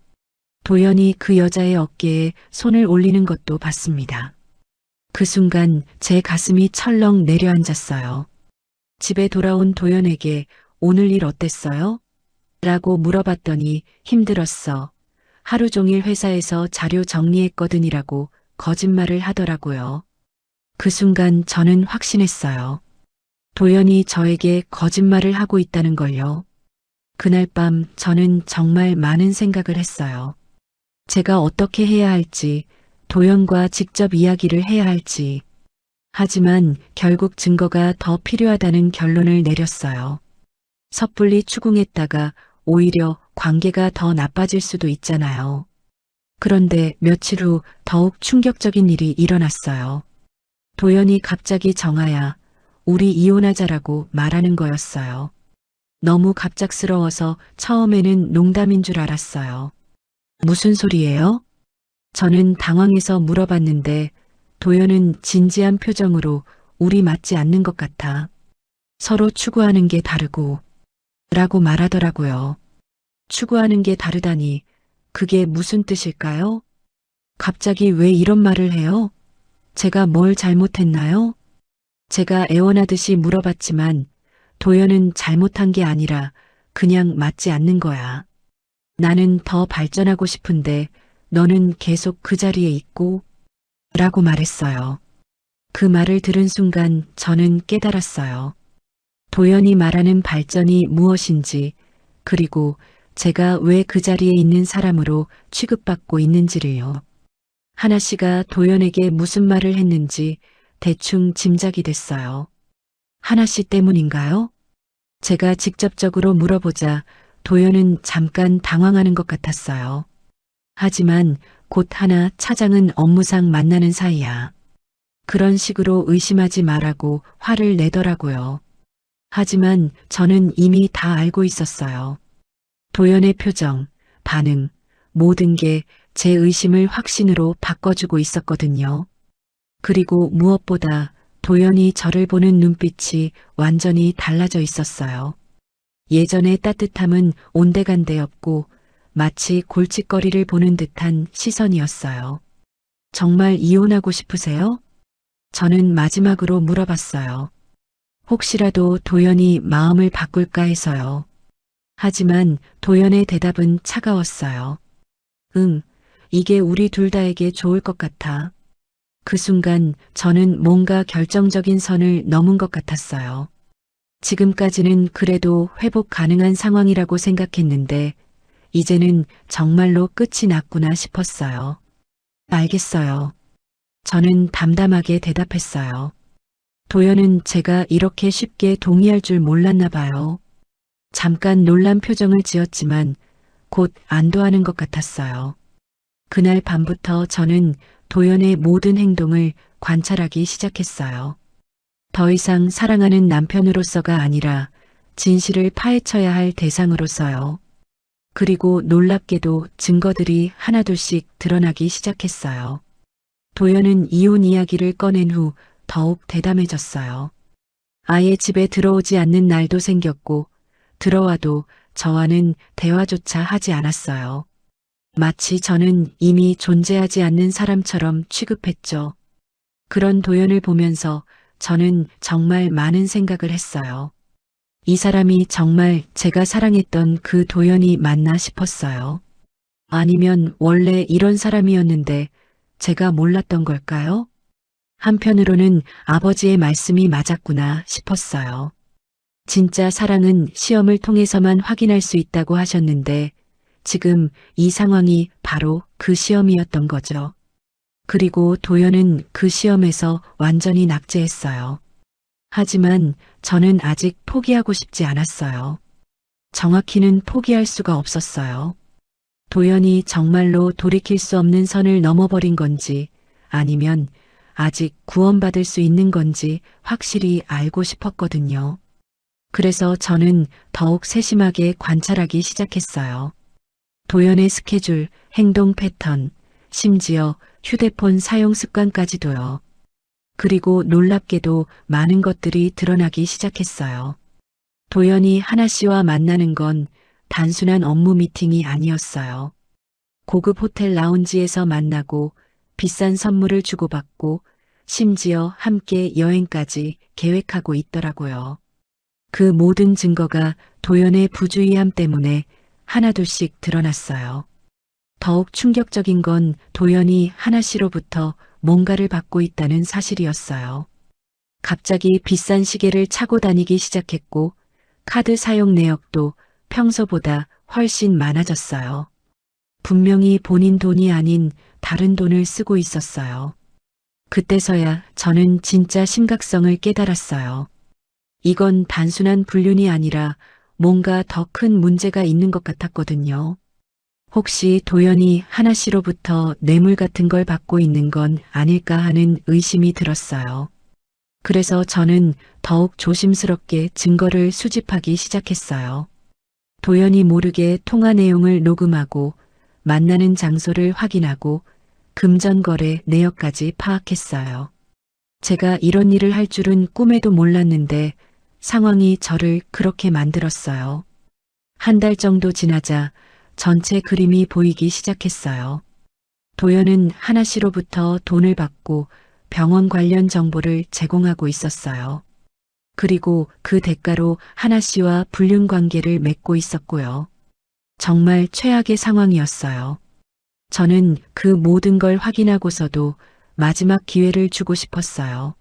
도연이 그 여자의 어깨에 손을 올리는 것도 봤습니다. 그 순간 제 가슴이 철렁 내려앉았어요. 집에 돌아온 도연에게 오늘 일 어땠어요? 라고 물어봤더니 힘들었어. 하루 종일 회사에서 자료 정리했거든이라고 거짓말을 하더라고요. 그 순간 저는 확신했어요. 도연이 저에게 거짓말을 하고 있다는 걸요. 그날 밤 저는 정말 많은 생각을 했어요. 제가 어떻게 해야 할지, 도연과 직접 이야기를 해야 할지. 하지만 결국 증거가 더 필요하다는 결론을 내렸어요. 섣불리 추궁했다가 오히려 관계가 더 나빠질 수도 있잖아요. 그런데 며칠 후 더욱 충격적인 일이 일어났어요. 도연이 갑자기 정아야, 우리 이혼하자라고 말하는 거였어요. 너무 갑작스러워서 처음에는 농담인 줄 알았어요. 무슨 소리예요? 저는 당황해서 물어봤는데 도연은 진지한 표정으로 우리 맞지 않는 것 같아. 서로 추구하는 게 다르고 라고 말하더라고요. 추구하는 게 다르다니 그게 무슨 뜻일까요? 갑자기 왜 이런 말을 해요? 제가 뭘 잘못했나요? 제가 애원하듯이 물어봤지만 도연은 잘못한 게 아니라 그냥 맞지 않는 거야. 나는 더 발전하고 싶은데 너는 계속 그 자리에 있고 라고 말했어요. 그 말을 들은 순간 저는 깨달았어요. 도연이 말하는 발전이 무엇인지, 그리고 제가 왜 그 자리에 있는 사람으로 취급받고 있는지를요. 하나 씨가 도연에게 무슨 말을 했는지 대충 짐작이 됐어요. 하나 씨 때문인가요? 제가 직접적으로 물어보자 도연은 잠깐 당황하는 것 같았어요. 하지만 곧 하나 차장은 업무상 만나는 사이야. 그런 식으로 의심하지 말라고 화를 내더라고요. 하지만 저는 이미 다 알고 있었어요. 도연의 표정, 반응, 모든 게 제 의심을 확신으로 바꿔주고 있었거든요. 그리고 무엇보다 도연이 저를 보는 눈빛이 완전히 달라져 있었어요. 예전의 따뜻함은 온데간데 없고 마치 골칫거리를 보는 듯한 시선이었어요. 정말 이혼하고 싶으세요? 저는 마지막으로 물어봤어요. 혹시라도 도연이 마음을 바꿀까 해서요. 하지만 도연의 대답은 차가웠어요. 응, 이게 우리 둘 다에게 좋을 것 같아. 그 순간 저는 뭔가 결정적인 선을 넘은 것 같았어요. 지금까지는 그래도 회복 가능한 상황이라고 생각했는데 이제는 정말로 끝이 났구나 싶었어요. 알겠어요. 저는 담담하게 대답했어요. 도연은 제가 이렇게 쉽게 동의할 줄 몰랐나 봐요. 잠깐 놀란 표정을 지었지만 곧 안도하는 것 같았어요. 그날 밤부터 저는 도연의 모든 행동을 관찰하기 시작했어요. 더 이상 사랑하는 남편으로서가 아니라 진실을 파헤쳐야 할 대상으로서요. 그리고 놀랍게도 증거들이 하나둘씩 드러나기 시작했어요. 도연은 이혼 이야기를 꺼낸 후 더욱 대담해졌어요. 아예 집에 들어오지 않는 날도 생겼고 들어와도 저와는 대화조차 하지 않았어요. 마치 저는 이미 존재하지 않는 사람처럼 취급했죠. 그런 도연을 보면서 저는 정말 많은 생각을 했어요. 이 사람이 정말 제가 사랑했던 그 도연이 맞나 싶었어요. 아니면 원래 이런 사람이었는데 제가 몰랐던 걸까요? 한편으로는 아버지의 말씀이 맞았구나 싶었어요. 진짜 사랑은 시험을 통해서만 확인할 수 있다고 하셨는데 지금 이 상황이 바로 그 시험이었던 거죠. 그리고 도연은 그 시험에서 완전히 낙제했어요. 하지만 저는 아직 포기하고 싶지 않았어요. 정확히는 포기할 수가 없었어요. 도연이 정말로 돌이킬 수 없는 선을 넘어버린 건지 아니면 아직 구원받을 수 있는 건지 확실히 알고 싶었거든요. 그래서 저는 더욱 세심하게 관찰하기 시작했어요. 도연의 스케줄, 행동 패턴, 심지어 휴대폰 사용 습관까지도요. 그리고 놀랍게도 많은 것들이 드러나기 시작했어요. 도연이 하나 씨와 만나는 건 단순한 업무 미팅이 아니었어요. 고급 호텔 라운지에서 만나고 비싼 선물을 주고받고 심지어 함께 여행까지 계획하고 있더라고요. 그 모든 증거가 도연의 부주의함 때문에 하나둘씩 드러났어요. 더욱 충격적인 건 도연이 하나 씨로부터 뭔가를 받고 있다는 사실이었어요. 갑자기 비싼 시계를 차고 다니기 시작했고 카드 사용 내역도 평소보다 훨씬 많아졌어요. 분명히 본인 돈이 아닌 다른 돈을 쓰고 있었어요. 그때서야 저는 진짜 심각성을 깨달았어요. 이건 단순한 불륜이 아니라 뭔가 더 큰 문제가 있는 것 같았거든요. 혹시 도연이 하나 씨로부터 뇌물 같은 걸 받고 있는 건 아닐까 하는 의심이 들었어요. 그래서 저는 더욱 조심스럽게 증거를 수집하기 시작했어요. 도연이 모르게 통화 내용을 녹음하고 만나는 장소를 확인하고 금전거래 내역까지 파악했어요. 제가 이런 일을 할 줄은 꿈에도 몰랐는데 상황이 저를 그렇게 만들었어요. 한 달 정도 지나자 전체 그림이 보이기 시작했어요. 도연은 하나 씨로부터 돈을 받고 병원 관련 정보를 제공하고 있었어요. 그리고 그 대가로 하나 씨와 불륜 관계를 맺고 있었고요. 정말 최악의 상황이었어요. 저는 그 모든 걸 확인하고서도 마지막 기회를 주고 싶었어요.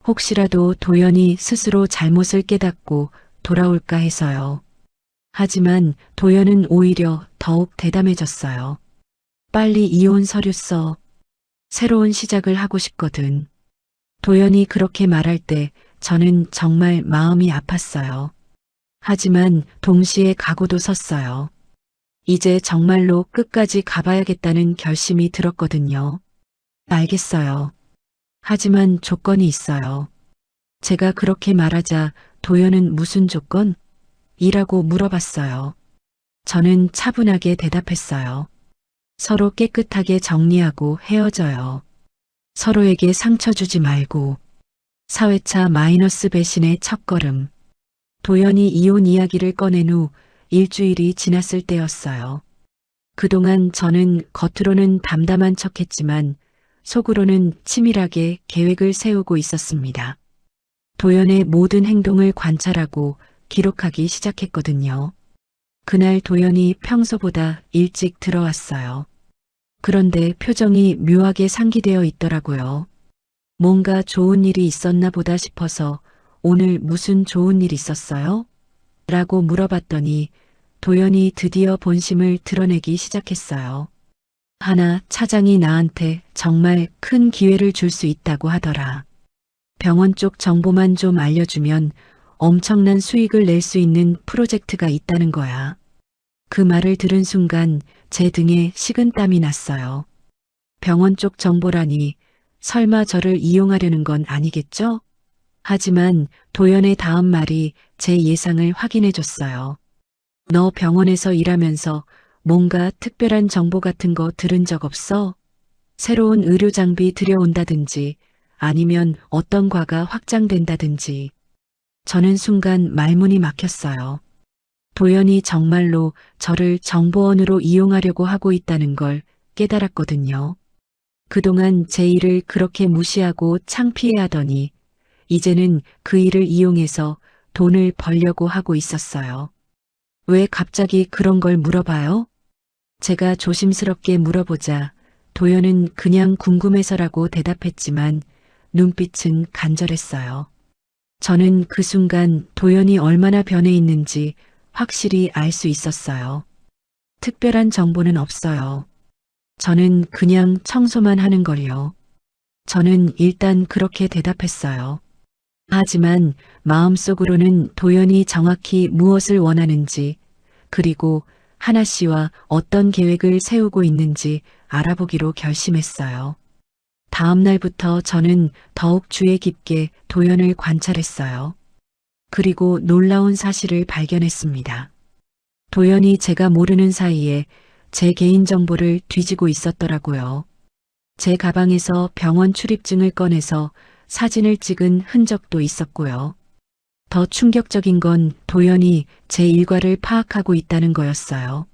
혹시라도 도연이 스스로 잘못을 깨닫고 돌아올까 해서요. 하지만 도연은 오히려 더욱 대담해졌어요. 빨리 이혼 서류 써. 새로운 시작을 하고 싶거든. 도연이 그렇게 말할 때 저는 정말 마음이 아팠어요. 하지만 동시에 각오도 섰어요. 이제 정말로 끝까지 가봐야겠다는 결심이 들었거든요. 알겠어요. 하지만 조건이 있어요. 제가 그렇게 말하자 도연은 무슨 조건? 이라고 물어봤어요. 저는 차분하게 대답했어요. 서로 깨끗하게 정리하고 헤어져요. 서로에게 상처 주지 말고. 사회차 마이너스 배신의 첫걸음. 도연이 이혼 이야기를 꺼낸 후 일주일이 지났을 때였어요. 그동안 저는 겉으로는 담담한 척했지만 속으로는 치밀하게 계획을 세우고 있었습니다. 도연의 모든 행동을 관찰하고 기록하기 시작했거든요. 그날 도연이 평소보다 일찍 들어왔어요. 그런데 표정이 묘하게 상기되어 있더라고요. 뭔가 좋은 일이 있었나 보다 싶어서 오늘 무슨 좋은 일 있었어요? 라고 물어봤더니 도연이 드디어 본심을 드러내기 시작했어요. 하나 차장이 나한테 정말 큰 기회를 줄 수 있다고 하더라. 병원 쪽 정보만 좀 알려주면 엄청난 수익을 낼 수 있는 프로젝트가 있다는 거야. 그 말을 들은 순간 제 등에 식은땀이 났어요. 병원 쪽 정보라니 설마 저를 이용하려는 건 아니겠죠? 하지만 도연의 다음 말이 제 예상을 확인해 줬어요. 너 병원에서 일하면서 뭔가 특별한 정보 같은 거 들은 적 없어? 새로운 의료 장비 들여온다든지 아니면 어떤 과가 확장된다든지. 저는 순간 말문이 막혔어요. 도연이 정말로 저를 정보원으로 이용하려고 하고 있다는 걸 깨달았거든요. 그동안 제 일을 그렇게 무시하고 창피해하더니 이제는 그 일을 이용해서 돈을 벌려고 하고 있었어요. 왜 갑자기 그런 걸 물어봐요? 제가 조심스럽게 물어보자 도연은 그냥 궁금해서라고 대답했지만 눈빛은 간절했어요. 저는 그 순간 도연이 얼마나 변해 있는지 확실히 알 수 있었어요. 특별한 정보는 없어요. 저는 그냥 청소만 하는 걸요. 저는 일단 그렇게 대답했어요. 하지만 마음속으로는 도연이 정확히 무엇을 원하는지 그리고 하나 씨와 어떤 계획을 세우고 있는지 알아보기로 결심했어요. 다음 날부터 저는 더욱 주의 깊게 도연을 관찰했어요. 그리고 놀라운 사실을 발견했습니다. 도연이 제가 모르는 사이에 제 개인정보를 뒤지고 있었더라고요. 제 가방에서 병원 출입증을 꺼내서 사진을 찍은 흔적도 있었고요. 더 충격적인 건 도연이 제 일과를 파악하고 있다는 거였어요.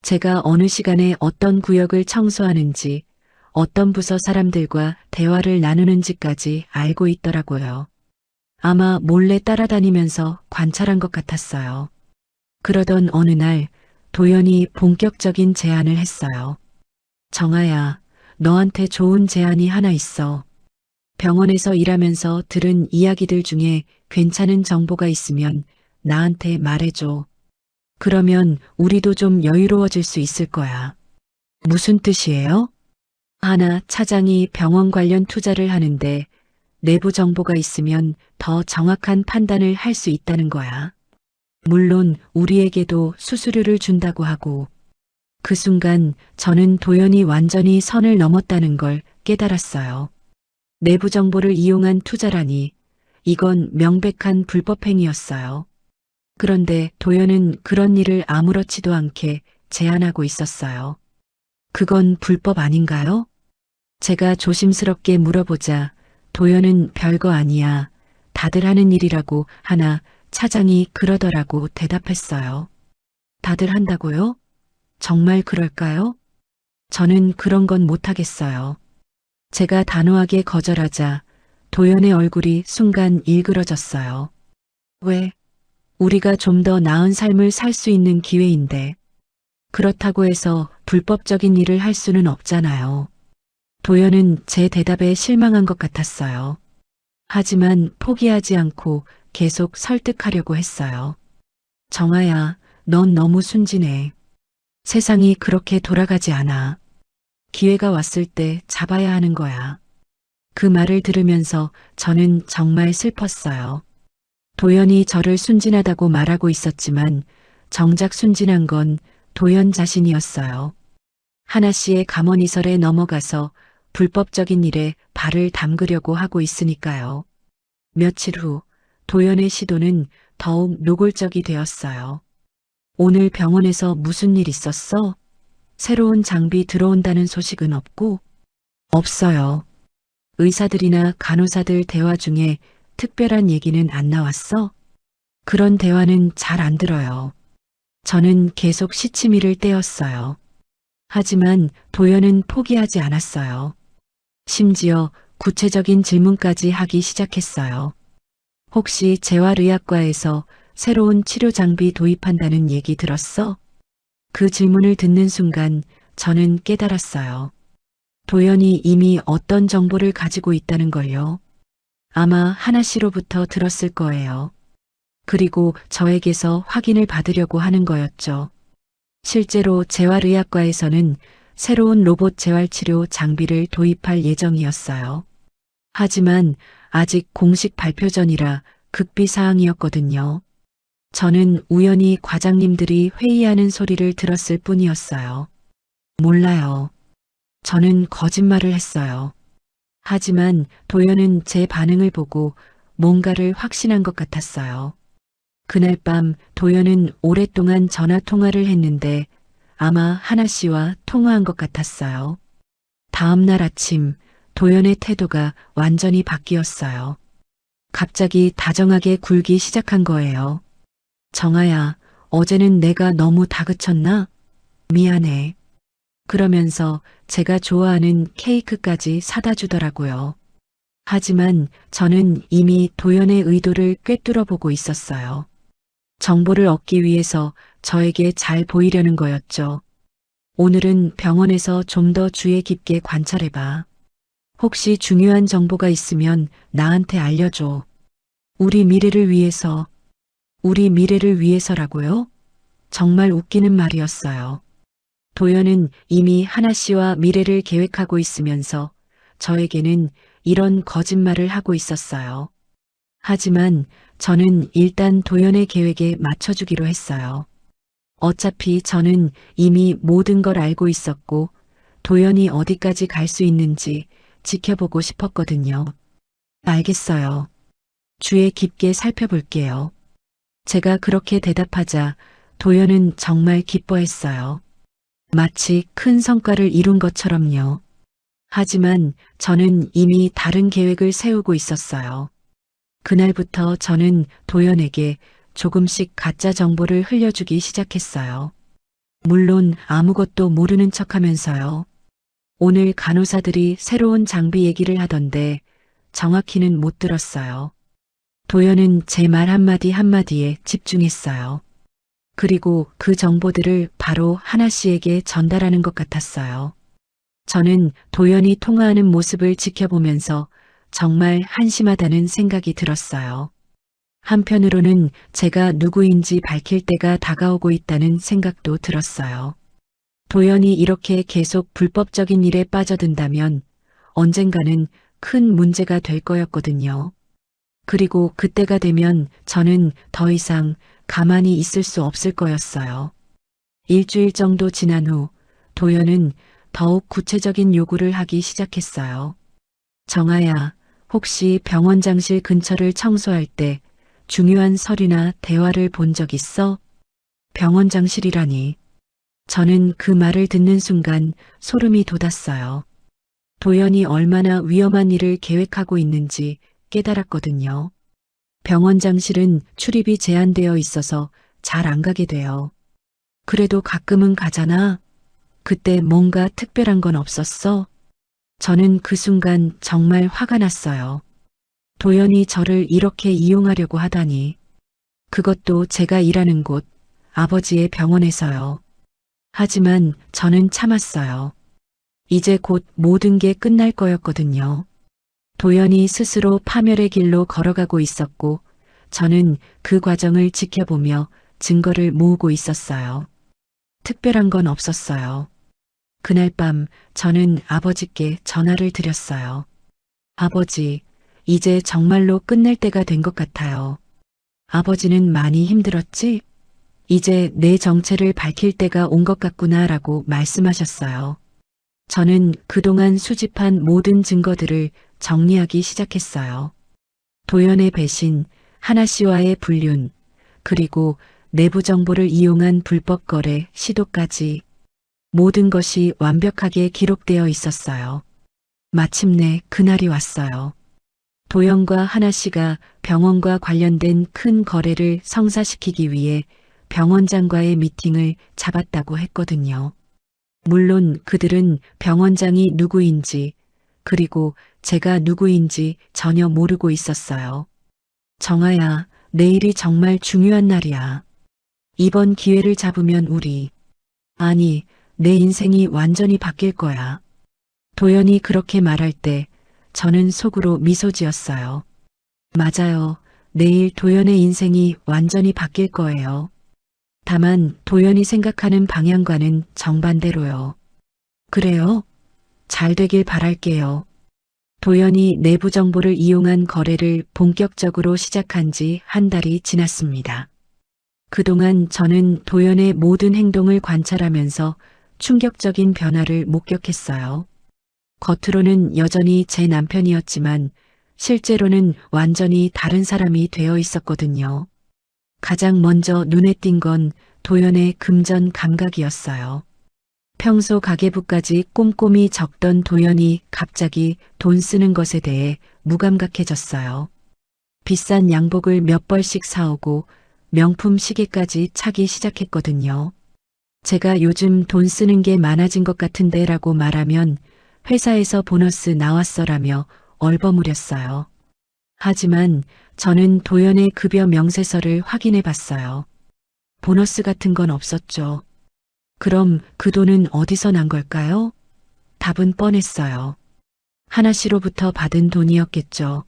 제가 어느 시간에 어떤 구역을 청소하는지, 어떤 부서 사람들과 대화를 나누는지까지 알고 있더라고요. 아마 몰래 따라다니면서 관찰한 것 같았어요. 그러던 어느 날 도연이 본격적인 제안을 했어요. 정아야, 너한테 좋은 제안이 하나 있어. 병원에서 일하면서 들은 이야기들 중에 괜찮은 정보가 있으면 나한테 말해줘. 그러면 우리도 좀 여유로워질 수 있을 거야. 무슨 뜻이에요? 하나 차장이 병원 관련 투자를 하는데 내부 정보가 있으면 더 정확한 판단을 할 수 있다는 거야. 물론 우리에게도 수수료를 준다고 하고. 그 순간 저는 도연이 완전히 선을 넘었다는 걸 깨달았어요. 내부 정보를 이용한 투자라니 이건 명백한 불법행위였어요. 그런데 도연은 그런 일을 아무렇지도 않게 제안하고 있었어요. 그건 불법 아닌가요? 제가 조심스럽게 물어보자 도연은 별거 아니야. 다들 하는 일이라고 하나 차장이 그러더라고 대답했어요. 다들 한다고요? 정말 그럴까요? 저는 그런 건 못하겠어요. 제가 단호하게 거절하자 도연의 얼굴이 순간 일그러졌어요. 왜? 우리가 좀 더 나은 삶을 살 수 있는 기회인데. 그렇다고 해서 불법적인 일을 할 수는 없잖아요. 도연은 제 대답에 실망한 것 같았어요. 하지만 포기하지 않고 계속 설득하려고 했어요. 정아야, 넌 너무 순진해. 세상이 그렇게 돌아가지 않아. 기회가 왔을 때 잡아야 하는 거야. 그 말을 들으면서 저는 정말 슬펐어요. 도연이 저를 순진하다고 말하고 있었지만 정작 순진한 건 도연 자신이었어요. 하나 씨의 감언이설에 넘어가서 불법적인 일에 발을 담그려고 하고 있으니까요. 며칠 후 도연의 시도는 더욱 노골적이 되었어요. 오늘 병원에서 무슨 일 있었어? 새로운 장비 들어온다는 소식은 없고? 없어요. 의사들이나 간호사들 대화 중에 특별한 얘기는 안 나왔어? 그런 대화는 잘 안 들어요. 저는 계속 시치미를 떼었어요. 하지만 도연은 포기하지 않았어요. 심지어 구체적인 질문까지 하기 시작했어요. 혹시 재활의학과에서 새로운 치료 장비 도입한다는 얘기 들었어? 그 질문을 듣는 순간 저는 깨달았어요. 도연이 이미 어떤 정보를 가지고 있다는 걸요. 아마 하나 씨로부터 들었을 거예요. 그리고 저에게서 확인을 받으려고 하는 거였죠. 실제로 재활의학과에서는 새로운 로봇 재활치료 장비를 도입할 예정이었어요. 하지만 아직 공식 발표 전이라 극비사항이었거든요. 저는 우연히 과장님들이 회의하는 소리를 들었을 뿐이었어요. 몰라요. 저는 거짓말을 했어요. 하지만 도연은 제 반응을 보고 뭔가를 확신한 것 같았어요. 그날 밤 도연은 오랫동안 전화 통화를 했는데 아마 하나 씨와 통화한 것 같았어요. 다음 날 아침 도연의 태도가 완전히 바뀌었어요. 갑자기 다정하게 굴기 시작한 거예요. 정아야, 어제는 내가 너무 다그쳤나? 미안해. 그러면서 제가 좋아하는 케이크까지 사다 주더라고요. 하지만 저는 이미 도연의 의도를 꿰뚫어 보고 있었어요. 정보를 얻기 위해서 저에게 잘 보이려는 거였죠. 오늘은 병원에서 좀 더 주의 깊게 관찰해봐. 혹시 중요한 정보가 있으면 나한테 알려줘. 우리 미래를 위해서. 우리 미래를 위해서라고요? 정말 웃기는 말이었어요. 도연은 이미 하나 씨와 미래를 계획하고 있으면서 저에게는 이런 거짓말을 하고 있었어요. 하지만 저는 일단 도연의 계획에 맞춰주기로 했어요. 어차피 저는 이미 모든 걸 알고 있었고 도연이 어디까지 갈 수 있는지 지켜보고 싶었거든요. 알겠어요. 주의 깊게 살펴볼게요. 제가 그렇게 대답하자 도연은 정말 기뻐했어요. 마치 큰 성과를 이룬 것처럼요. 하지만 저는 이미 다른 계획을 세우고 있었어요. 그날부터 저는 도연에게 조금씩 가짜 정보를 흘려주기 시작했어요. 물론 아무것도 모르는 척하면서요. 오늘 간호사들이 새로운 장비 얘기를 하던데 정확히는 못 들었어요. 도연은 제 말 한마디 한마디에 집중했어요. 그리고 그 정보들을 바로 하나 씨에게 전달하는 것 같았어요. 저는 도연이 통화하는 모습을 지켜보면서 정말 한심하다는 생각이 들었어요. 한편으로는 제가 누구인지 밝힐 때가 다가오고 있다는 생각도 들었어요. 도연이 이렇게 계속 불법적인 일에 빠져든다면 언젠가는 큰 문제가 될 거였거든요. 그리고 그때가 되면 저는 더 이상 가만히 있을 수 없을 거였어요. 일주일 정도 지난 후 도연은 더욱 구체적인 요구를 하기 시작했어요. 정아야, 혹시 병원장실 근처를 청소할 때 중요한 서류나 대화를 본 적 있어? 병원장실이라니. 저는 그 말을 듣는 순간 소름이 돋았어요. 도연이 얼마나 위험한 일을 계획하고 있는지 깨달았거든요. 병원장실은 출입이 제한되어 있어서 잘 안 가게 돼요. 그래도 가끔은 가잖아. 그때 뭔가 특별한 건 없었어? 저는 그 순간 정말 화가 났어요. 도연이 저를 이렇게 이용하려고 하다니. 그것도 제가 일하는 곳, 아버지의 병원에서요. 하지만 저는 참았어요. 이제 곧 모든 게 끝날 거였거든요. 도연이 스스로 파멸의 길로 걸어가고 있었고, 저는 그 과정을 지켜보며 증거를 모으고 있었어요. 특별한 건 없었어요. 그날 밤 저는 아버지께 전화를 드렸어요. 아버지, 이제 정말로 끝낼 때가 된 것 같아요. 아버지는 많이 힘들었지? 이제 내 정체를 밝힐 때가 온 것 같구나라고 말씀하셨어요. 저는 그동안 수집한 모든 증거들을 정리하기 시작했어요. 도연의 배신, 하나 씨와의 불륜, 그리고 내부 정보를 이용한 불법 거래 시도까지 모든 것이 완벽하게 기록되어 있었어요. 마침내 그날이 왔어요. 도연과 하나 씨가 병원과 관련된 큰 거래를 성사시키기 위해 병원장과의 미팅을 잡았다고 했거든요. 물론 그들은 병원장이 누구인지, 그리고 제가 누구인지 전혀 모르고 있었어요. 정아야, 내일이 정말 중요한 날이야. 이번 기회를 잡으면 아니, 내 인생이 완전히 바뀔 거야. 도연이 그렇게 말할 때 저는 속으로 미소 지었어요. 맞아요. 내일 도연의 인생이 완전히 바뀔 거예요. 다만 도연이 생각하는 방향과는 정반대로요. 그래요? 잘 되길 바랄게요. 도연이 내부 정보를 이용한 거래를 본격적으로 시작한 지 한 달이 지났습니다. 그동안 저는 도연의 모든 행동을 관찰하면서 충격적인 변화를 목격했어요. 겉으로는 여전히 제 남편이었지만 실제로는 완전히 다른 사람이 되어 있었거든요. 가장 먼저 눈에 띈 건 도연의 금전 감각이었어요. 평소 가계부까지 꼼꼼히 적던 도연이 갑자기 돈 쓰는 것에 대해 무감각해졌어요. 비싼 양복을 몇 벌씩 사오고 명품 시계까지 차기 시작했거든요. 제가 요즘 돈 쓰는 게 많아진 것 같은데 라고 말하면 회사에서 보너스 나왔어라며 얼버무렸어요. 하지만 저는 도연의 급여 명세서를 확인해 봤어요. 보너스 같은 건 없었죠. 그럼 그 돈은 어디서 난 걸까요? 답은 뻔했어요. 하나 씨로부터 받은 돈이었겠죠.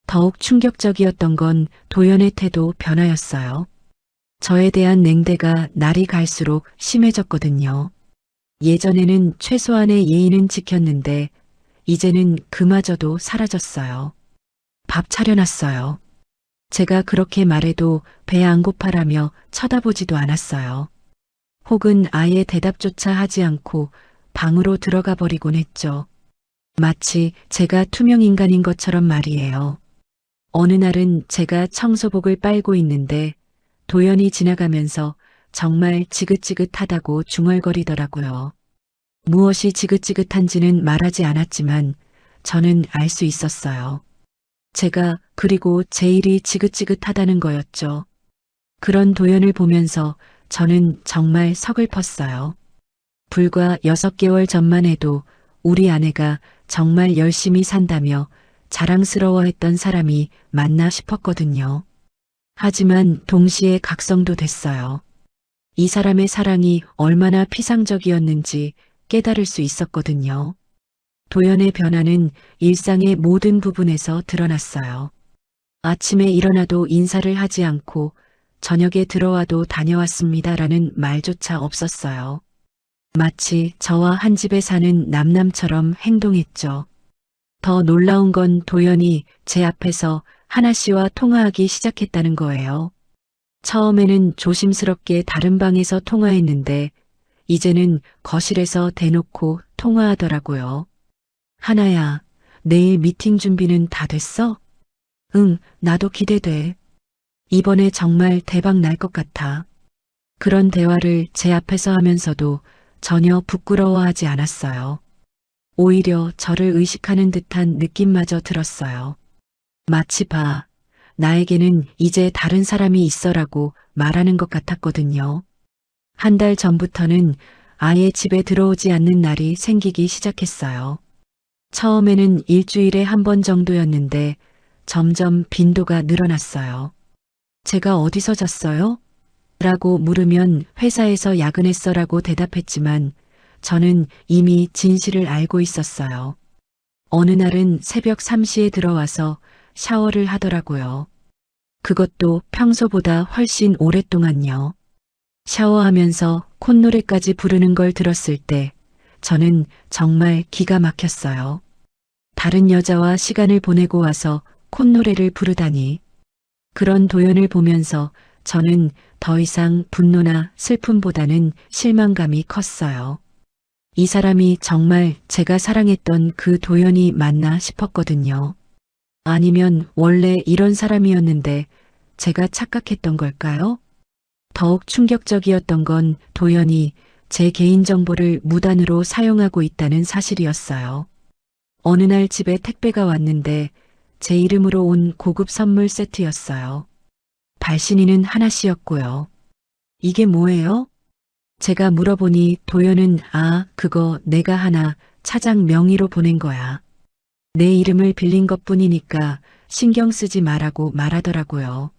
더욱 충격적이었던 건 도연의 태도 변화였어요. 저에 대한 냉대가 날이 갈수록 심해졌거든요. 예전에는 최소한의 예의는 지켰는데 이제는 그마저도 사라졌어요. 밥 차려놨어요. 제가 그렇게 말해도 배 안 고파라며 쳐다보지도 않았어요. 혹은 아예 대답조차 하지 않고 방으로 들어가 버리곤 했죠. 마치 제가 투명인간인 것처럼 말이에요. 어느 날은 제가 청소복을 빨고 있는데 도연이 지나가면서 정말 지긋지긋하다고 중얼거리더라고요. 무엇이 지긋지긋한지는 말하지 않았지만 저는 알 수 있었어요. 제가 그리고 제 일이 지긋지긋하다는 거였죠. 그런 도연을 보면서 저는 정말 서글펐어요. 불과 6개월 전만 해도 우리 아내가 정말 열심히 산다며 자랑스러워했던 사람이 맞나 싶었거든요. 하지만 동시에 각성도 됐어요. 이 사람의 사랑이 얼마나 피상적이었는지 깨달을 수 있었거든요. 도연의 변화는 일상의 모든 부분에서 드러났어요. 아침에 일어나도 인사를 하지 않고 저녁에 들어와도 다녀왔습니다라는 말조차 없었어요. 마치 저와 한 집에 사는 남남처럼 행동했죠. 더 놀라운 건 도연이 제 앞에서 하나 씨와 통화하기 시작했다는 거예요. 처음에는 조심스럽게 다른 방에서 통화했는데 이제는 거실에서 대놓고 통화하더라고요. 하나야, 내일 미팅 준비는 다 됐어? 응, 나도 기대돼. 이번에 정말 대박 날 것 같아. 그런 대화를 제 앞에서 하면서도 전혀 부끄러워하지 않았어요. 오히려 저를 의식하는 듯한 느낌마저 들었어요. 마치 나에게는 이제 다른 사람이 있어라고 말하는 것 같았거든요. 한 달 전부터는 아예 집에 들어오지 않는 날이 생기기 시작했어요. 처음에는 일주일에 한 번 정도였는데 점점 빈도가 늘어났어요. 제가 어디서 잤어요? 라고 물으면 회사에서 야근했어라고 대답했지만 저는 이미 진실을 알고 있었어요. 어느 날은 새벽 3시에 들어와서 샤워를 하더라고요. 그것도 평소보다 훨씬 오랫동안요. 샤워하면서 콧노래까지 부르는 걸 들었을 때 저는 정말 기가 막혔어요. 다른 여자와 시간을 보내고 와서 콧노래를 부르다니. 그런 도연을 보면서 저는 더 이상 분노나 슬픔보다는 실망감이 컸어요. 이 사람이 정말 제가 사랑했던 그 도연이 맞나 싶었거든요. 아니면 원래 이런 사람이었는데 제가 착각했던 걸까요? 더욱 충격적이었던 건 도연이 제 개인정보를 무단으로 사용하고 있다는 사실이었어요. 어느 날 집에 택배가 왔는데 제 이름으로 온 고급 선물 세트였어요. 발신인은 하나 씨였고요. 이게 뭐예요? 제가 물어보니 도연은 그거 내가 하나 차장 명의로 보낸 거야. 내 이름을 빌린 것뿐이니까 신경 쓰지 말라고 말하더라고요.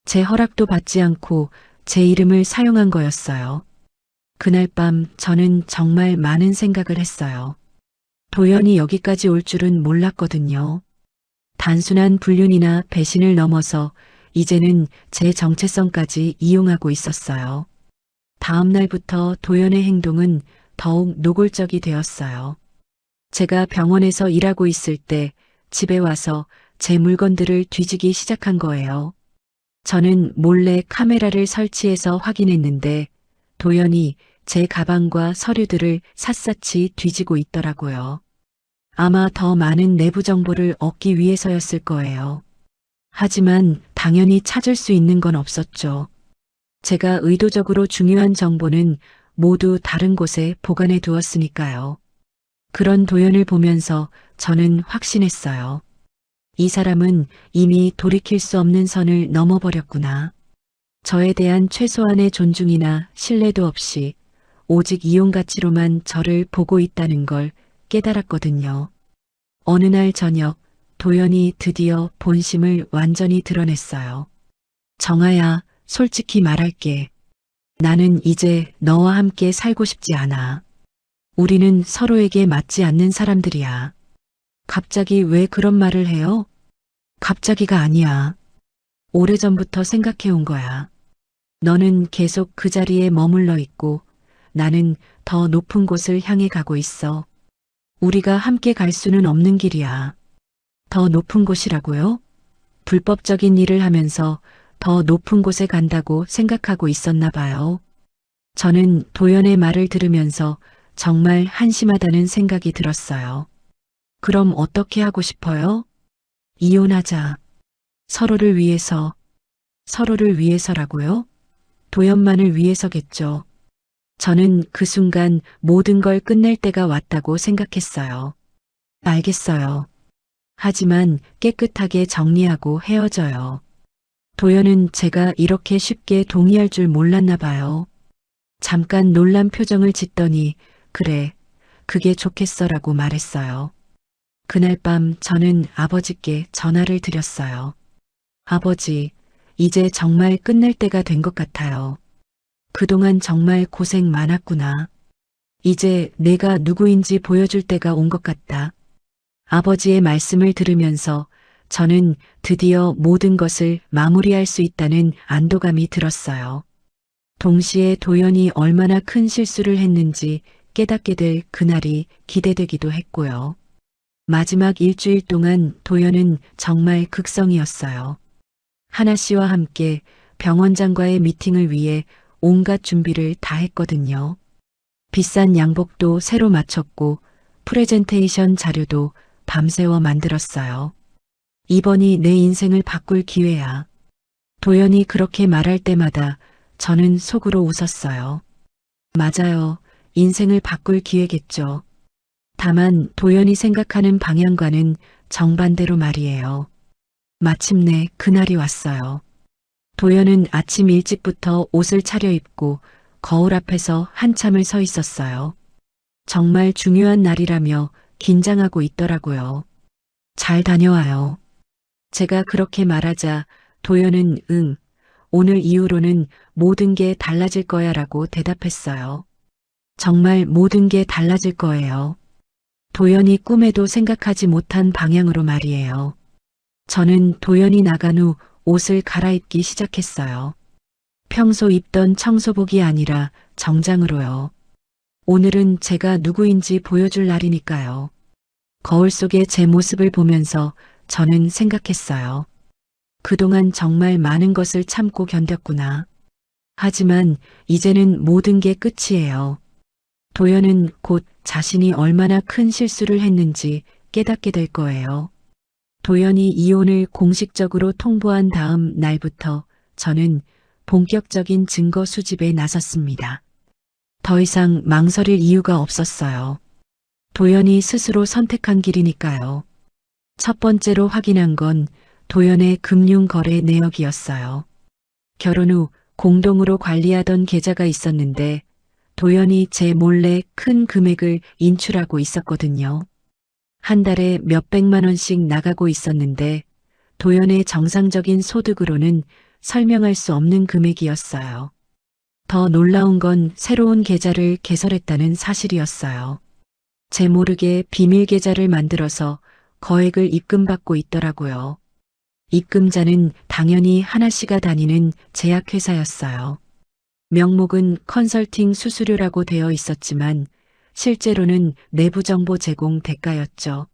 제 허락도 받지 않고 제 이름을 사용한 거였어요. 그날 밤 저는 정말 많은 생각을 했어요. 도연이 여기까지 올 줄은 몰랐거든요. 단순한 불륜이나 배신을 넘어서 이제는 제 정체성까지 이용하고 있었어요. 다음 날부터 도연의 행동은 더욱 노골적이 되었어요. 제가 병원에서 일하고 있을 때 집에 와서 제 물건들을 뒤지기 시작한 거예요. 저는 몰래 카메라를 설치해서 확인했는데 도연이 제 가방과 서류들을 샅샅이 뒤지고 있더라고요. 아마 더 많은 내부 정보를 얻기 위해서였을 거예요. 하지만 당연히 찾을 수 있는 건 없었죠. 제가 의도적으로 중요한 정보는 모두 다른 곳에 보관해 두었으니까요. 그런 도연을 보면서 저는 확신했어요. 이 사람은 이미 돌이킬 수 없는 선을 넘어버렸구나. 저에 대한 최소한의 존중이나 신뢰도 없이 오직 이용 가치로만 저를 보고 있다는 걸 깨달았거든요. 어느 날 저녁 도연이 드디어 본심을 완전히 드러냈어요. 정아야, 솔직히 말할게. 나는 이제 너와 함께 살고 싶지 않아. 우리는 서로에게 맞지 않는 사람들이야. 갑자기 왜 그런 말을 해요? 갑자기가 아니야. 오래전부터 생각해온 거야. 너는 계속 그 자리에 머물러 있고 나는 더 높은 곳을 향해 가고 있어. 우리가 함께 갈 수는 없는 길이야. 더 높은 곳이라고요? 불법적인 일을 하면서 더 높은 곳에 간다고 생각하고 있었나 봐요. 저는 도연의 말을 들으면서 정말 한심하다는 생각이 들었어요. 그럼 어떻게 하고 싶어요? 이혼하자. 서로를 위해서. 서로를 위해서라고요? 도연만을 위해서겠죠. 저는 그 순간 모든 걸 끝낼 때가 왔다고 생각했어요. 알겠어요. 하지만 깨끗하게 정리하고 헤어져요. 도연은 제가 이렇게 쉽게 동의할 줄 몰랐나 봐요. 잠깐 놀란 표정을 짓더니 그래, 그게 좋겠어라고 말했어요. 그날 밤 저는 아버지께 전화를 드렸어요. 아버지, 이제 정말 끝낼 때가 된 것 같아요. 그동안 정말 고생 많았구나. 이제 내가 누구인지 보여줄 때가 온 것 같다. 아버지의 말씀을 들으면서 저는 드디어 모든 것을 마무리할 수 있다는 안도감이 들었어요. 동시에 도연이 얼마나 큰 실수를 했는지 깨닫게 될 그날이 기대되기도 했고요. 마지막 일주일 동안 도연은 정말 극성이었어요. 하나 씨와 함께 병원장과의 미팅을 위해 온갖 준비를 다 했거든요. 비싼 양복도 새로 맞췄고 프레젠테이션 자료도 밤새워 만들었어요. 이번이 내 인생을 바꿀 기회야. 도연이 그렇게 말할 때마다 저는 속으로 웃었어요. 맞아요. 인생을 바꿀 기회겠죠. 다만 도연이 생각하는 방향과는 정반대로 말이에요. 마침내 그날이 왔어요. 도연은 아침 일찍부터 옷을 차려입고 거울 앞에서 한참을 서 있었어요. 정말 중요한 날이라며 긴장하고 있더라고요. 잘 다녀와요. 제가 그렇게 말하자 도연은 응, 오늘 이후로는 모든 게 달라질 거야 라고 대답했어요. 정말 모든 게 달라질 거예요. 도연이 꿈에도 생각하지 못한 방향으로 말이에요. 저는 도연이 나간 후 옷을 갈아입기 시작했어요. 평소 입던 청소복이 아니라 정장으로요. 오늘은 제가 누구인지 보여줄 날이니까요. 거울 속의 제 모습을 보면서 저는 생각했어요. 그동안 정말 많은 것을 참고 견뎠구나. 하지만 이제는 모든 게 끝이에요. 도연은 곧 자신이 얼마나 큰 실수를 했는지 깨닫게 될 거예요. 도연이 이혼을 공식적으로 통보한 다음 날부터 저는 본격적인 증거 수집에 나섰습니다. 더 이상 망설일 이유가 없었어요. 도연이 스스로 선택한 길이니까요. 첫 번째로 확인한 건 도연의 금융거래 내역이었어요. 결혼 후 공동으로 관리하던 계좌가 있었는데 도연이 제 몰래 큰 금액을 인출하고 있었거든요. 한 달에 몇백만 원씩 나가고 있었는데 도연의 정상적인 소득으로는 설명할 수 없는 금액이었어요. 더 놀라운 건 새로운 계좌를 개설했다는 사실이었어요. 제 모르게 비밀 계좌를 만들어서 거액을 입금받고 있더라고요. 입금자는 당연히 하나 씨가 다니는 제약회사였어요. 명목은 컨설팅 수수료라고 되어 있었지만 실제로는 내부 정보 제공 대가였죠.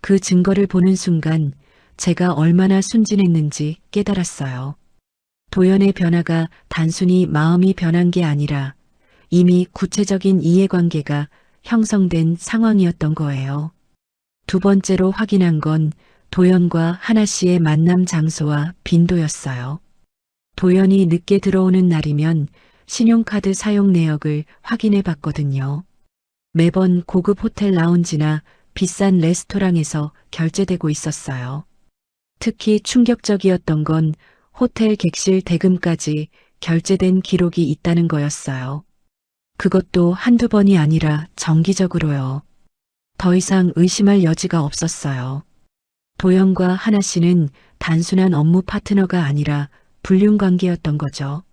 그 증거를 보는 순간 제가 얼마나 순진했는지 깨달았어요. 도연의 변화가 단순히 마음이 변한 게 아니라 이미 구체적인 이해관계가 형성된 상황이었던 거예요. 두 번째로 확인한 건 도연과 하나 씨의 만남 장소와 빈도였어요. 도연이 늦게 들어오는 날이면 신용카드 사용 내역을 확인해 봤거든요. 매번 고급 호텔 라운지나 비싼 레스토랑에서 결제되고 있었어요. 특히 충격적이었던 건 호텔 객실 대금까지 결제된 기록이 있다는 거였어요. 그것도 한두 번이 아니라 정기적으로요. 더 이상 의심할 여지가 없었어요. 도연과 하나 씨는 단순한 업무 파트너가 아니라 불륜 관계였던 거죠.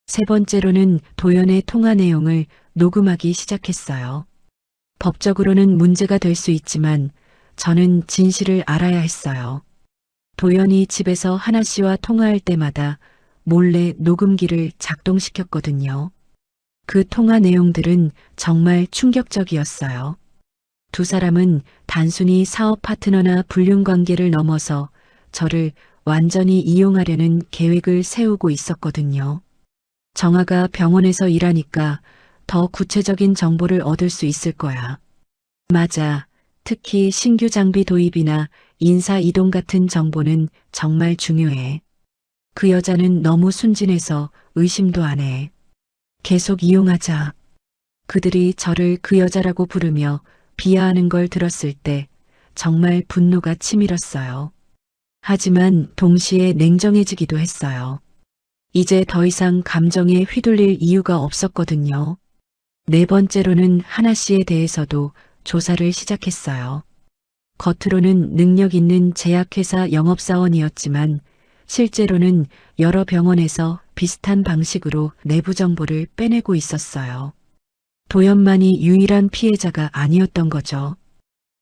세 번째로는 도연의 통화 내용을 녹음하기 시작했어요. 법적으로는 문제가 될 수 있지만 저는 진실을 알아야 했어요. 도연이 집에서 하나 씨와 통화할 때마다 몰래 녹음기를 작동시켰거든요. 그 통화 내용들은 정말 충격적이었어요. 두 사람은 단순히 사업 파트너나 불륜 관계를 넘어서 저를 완전히 이용하려는 계획을 세우고 있었거든요. 정아가 병원에서 일하니까 더 구체적인 정보를 얻을 수 있을 거야. 맞아. 특히 신규 장비 도입이나 인사 이동 같은 정보는 정말 중요해. 그 여자는 너무 순진해서 의심도 안 해. 계속 이용하자. 그들이 저를 그 여자라고 부르며 비하하는 걸 들었을 때 정말 분노가 치밀었어요. 하지만 동시에 냉정해지기도 했어요. 이제 더 이상 감정에 휘둘릴 이유가 없었거든요. 네 번째로는 하나 씨에 대해서도 조사를 시작했어요. 겉으로는 능력 있는 제약회사 영업사원이었지만 실제로는 여러 병원에서 비슷한 방식으로 내부 정보를 빼내고 있었어요. 도연만이 유일한 피해자가 아니었던 거죠.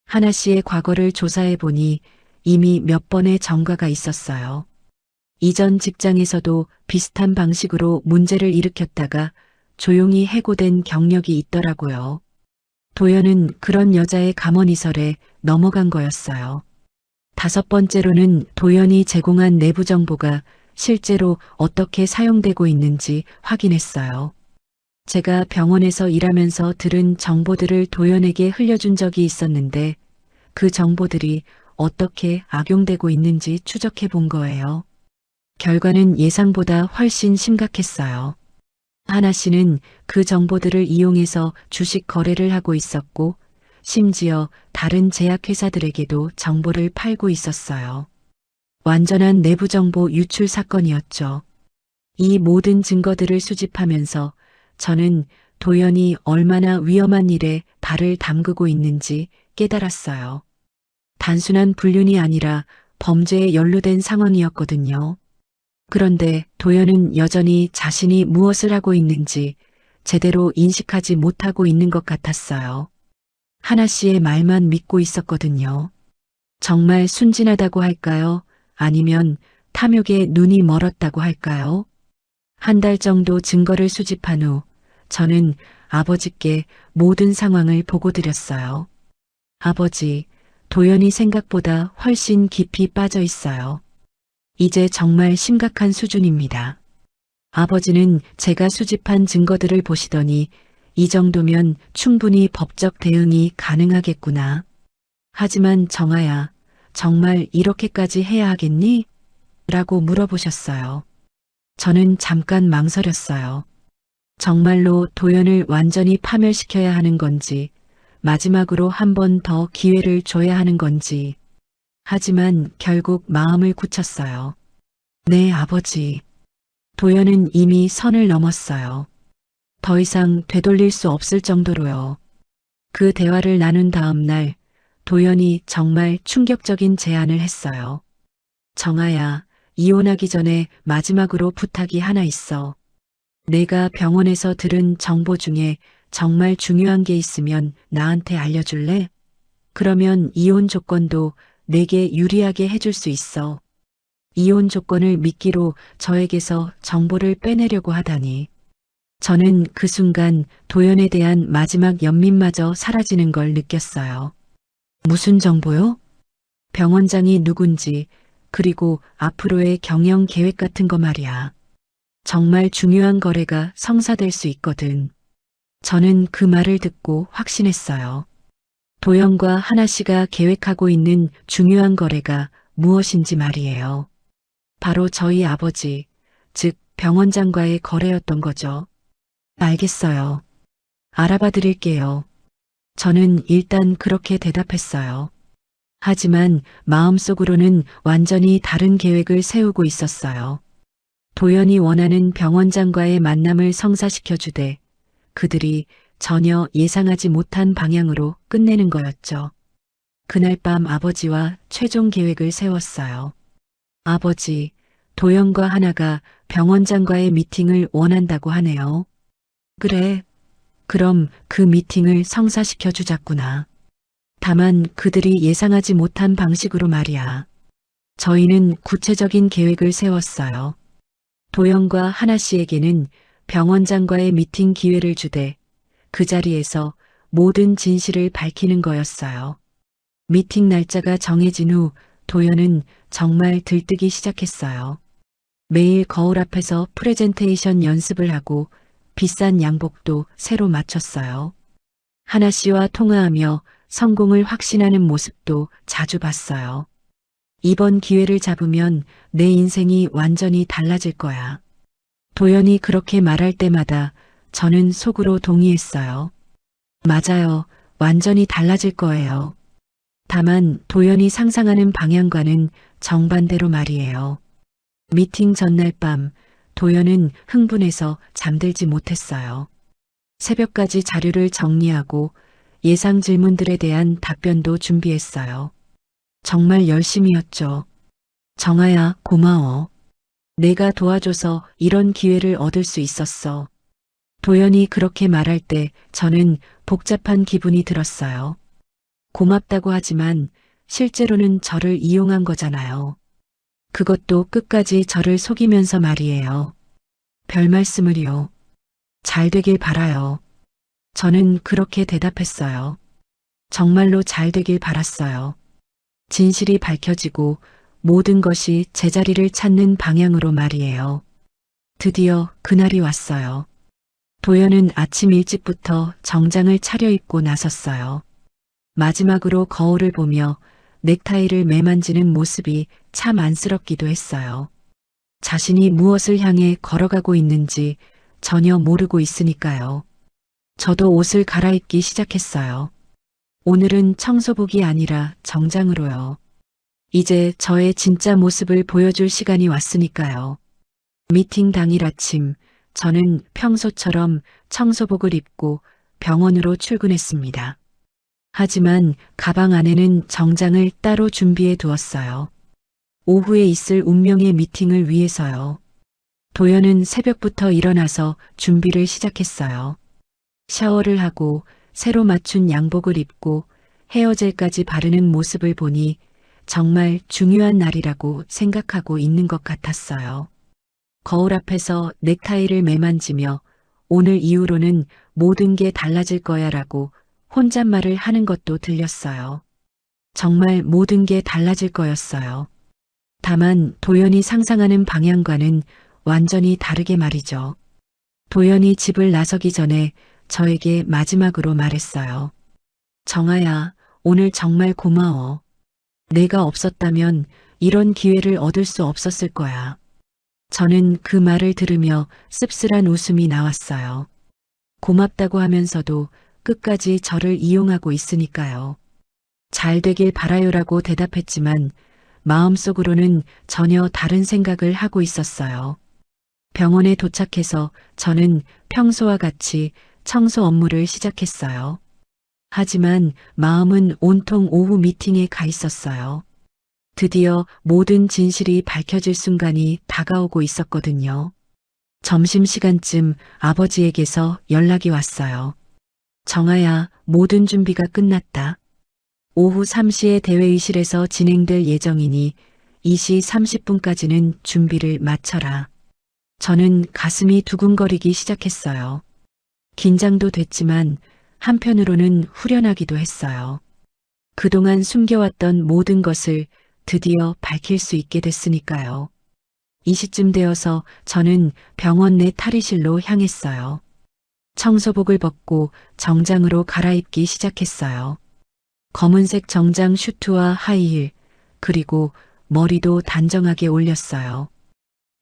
하나 씨의 과거를 조사해 보니 이미 몇 번의 전과가 있었어요. 이전 직장에서도 비슷한 방식으로 문제를 일으켰다가 조용히 해고된 경력이 있더라고요. 도연은 그런 여자의 감언이설에 넘어간 거였어요. 다섯 번째로는 도연이 제공한 내부 정보가 실제로 어떻게 사용되고 있는지 확인했어요. 제가 병원에서 일하면서 들은 정보들을 도연에게 흘려준 적이 있었는데 그 정보들이 어떻게 악용되고 있는지 추적해 본 거예요. 결과는 예상보다 훨씬 심각했어요. 하나 씨는 그 정보들을 이용해서 주식 거래를 하고 있었고 심지어 다른 제약회사들에게도 정보를 팔고 있었어요. 완전한 내부 정보 유출 사건이었죠. 이 모든 증거들을 수집하면서 저는 도연이 얼마나 위험한 일에 발을 담그고 있는지 깨달았어요. 단순한 불륜이 아니라 범죄에 연루된 상황이었거든요. 그런데 도연은 여전히 자신이 무엇을 하고 있는지 제대로 인식하지 못하고 있는 것 같았어요. 하나 씨의 말만 믿고 있었거든요. 정말 순진하다고 할까요? 아니면 탐욕에 눈이 멀었다고 할까요? 한 달 정도 증거를 수집한 후 저는 아버지께 모든 상황을 보고드렸어요. 아버지, 도연이 생각보다 훨씬 깊이 빠져 있어요. 이제 정말 심각한 수준입니다. 아버지는 제가 수집한 증거들을 보시더니 이 정도면 충분히 법적 대응이 가능하겠구나. 하지만 정아야, 정말 이렇게까지 해야 하겠니? 라고 물어보셨어요. 저는 잠깐 망설였어요. 정말로 도연을 완전히 파멸시켜야 하는 건지, 마지막으로 한 번 더 기회를 줘야 하는 건지. 하지만 결국 마음을 굳혔어요. 네, 아버지. 도연은 이미 선을 넘었어요. 더 이상 되돌릴 수 없을 정도로요. 그 대화를 나눈 다음 날, 도연이 정말 충격적인 제안을 했어요. 정아야, 이혼하기 전에 마지막으로 부탁이 하나 있어. 내가 병원에서 들은 정보 중에 정말 중요한 게 있으면 나한테 알려줄래? 그러면 이혼 조건도 내게 유리하게 해줄 수 있어. 이혼 조건을 미끼로 저에게서 정보를 빼내려고 하다니. 저는 그 순간 도연에 대한 마지막 연민마저 사라지는 걸 느꼈어요. 무슨 정보요? 병원장이 누군지, 그리고 앞으로의 경영 계획 같은 거 말이야. 정말 중요한 거래가 성사될 수 있거든. 저는 그 말을 듣고 확신했어요. 도연과 하나 씨가 계획하고 있는 중요한 거래가 무엇인지 말이에요. 바로 저희 아버지, 즉 병원장과의 거래였던 거죠. 알겠어요. 알아봐 드릴게요. 저는 일단 그렇게 대답했어요. 하지만 마음속으로는 완전히 다른 계획을 세우고 있었어요. 도연이 원하는 병원장과의 만남을 성사시켜 주되 그들이 전혀 예상하지 못한 방향으로 끝내는 거였죠. 그날 밤 아버지와 최종 계획을 세웠어요. 아버지, 도연과 하나가 병원장과의 미팅을 원한다고 하네요. 그래. 그럼 그 미팅을 성사시켜 주자꾸나. 다만 그들이 예상하지 못한 방식으로 말이야. 저희는 구체적인 계획을 세웠어요. 도연과 하나 씨에게는 병원장과의 미팅 기회를 주되 그 자리에서 모든 진실을 밝히는 거였어요. 미팅 날짜가 정해진 후 도연은 정말 들뜨기 시작했어요. 매일 거울 앞에서 프레젠테이션 연습을 하고 비싼 양복도 새로 맞췄어요. 하나 씨와 통화하며 성공을 확신하는 모습도 자주 봤어요. 이번 기회를 잡으면 내 인생이 완전히 달라질 거야. 도연이 그렇게 말할 때마다 저는 속으로 동의했어요. 맞아요. 완전히 달라질 거예요. 다만 도연이 상상하는 방향과는 정반대로 말이에요. 미팅 전날 밤 도연은 흥분해서 잠들지 못했어요. 새벽까지 자료를 정리하고 예상 질문들에 대한 답변도 준비했어요. 정말 열심히였죠. 정아야, 고마워. 내가 도와줘서 이런 기회를 얻을 수 있었어. 도연이 그렇게 말할 때 저는 복잡한 기분이 들었어요. 고맙다고 하지만 실제로는 저를 이용한 거잖아요. 그것도 끝까지 저를 속이면서 말이에요. 별 말씀을요. 잘 되길 바라요. 저는 그렇게 대답했어요. 정말로 잘 되길 바랐어요. 진실이 밝혀지고 모든 것이 제자리를 찾는 방향으로 말이에요. 드디어 그날이 왔어요. 도연은 아침 일찍부터 정장을 차려입고 나섰어요. 마지막으로 거울을 보며 넥타이를 매만지는 모습이 참 안쓰럽기도 했어요. 자신이 무엇을 향해 걸어가고 있는지 전혀 모르고 있으니까요. 저도 옷을 갈아입기 시작했어요. 오늘은 청소복이 아니라 정장으로요. 이제 저의 진짜 모습을 보여줄 시간이 왔으니까요. 미팅 당일 아침, 저는 평소처럼 청소복을 입고 병원으로 출근했습니다. 하지만 가방 안에는 정장을 따로 준비해 두었어요. 오후에 있을 운명의 미팅을 위해서요. 도연은 새벽부터 일어나서 준비를 시작했어요. 샤워를 하고 새로 맞춘 양복을 입고 헤어젤까지 바르는 모습을 보니 정말 중요한 날이라고 생각하고 있는 것 같았어요. 거울 앞에서 넥타이를 매만지며 오늘 이후로는 모든 게 달라질 거야라고 혼잣말을 하는 것도 들렸어요. 정말 모든 게 달라질 거였어요. 다만 도연이 상상하는 방향과는 완전히 다르게 말이죠. 도연이 집을 나서기 전에 저에게 마지막으로 말했어요. 정아야, 오늘 정말 고마워. 내가 없었다면 이런 기회를 얻을 수 없었을 거야. 저는 그 말을 들으며 씁쓸한 웃음이 나왔어요. 고맙다고 하면서도 끝까지 저를 이용하고 있으니까요. 잘 되길 바라요라고 대답했지만 마음속으로는 전혀 다른 생각을 하고 있었어요. 병원에 도착해서 저는 평소와 같이 청소 업무를 시작했어요. 하지만 마음은 온통 오후 미팅에 가 있었어요. 드디어 모든 진실이 밝혀질 순간이 다가오고 있었거든요. 점심시간쯤 아버지에게서 연락이 왔어요. 정아야, 모든 준비가 끝났다. 오후 3시에 대회의실에서 진행될 예정이니 2시 30분까지는 준비를 마쳐라. 저는 가슴이 두근거리기 시작했어요. 긴장도 됐지만 한편으로는 후련하기도 했어요. 그동안 숨겨왔던 모든 것을 드디어 밝힐 수 있게 됐으니까요. 이 시쯤 되어서 저는 병원 내 탈의실로 향했어요. 청소복을 벗고 정장으로 갈아입기 시작했어요. 검은색 정장 슈트와 하이힐, 그리고 머리도 단정하게 올렸어요.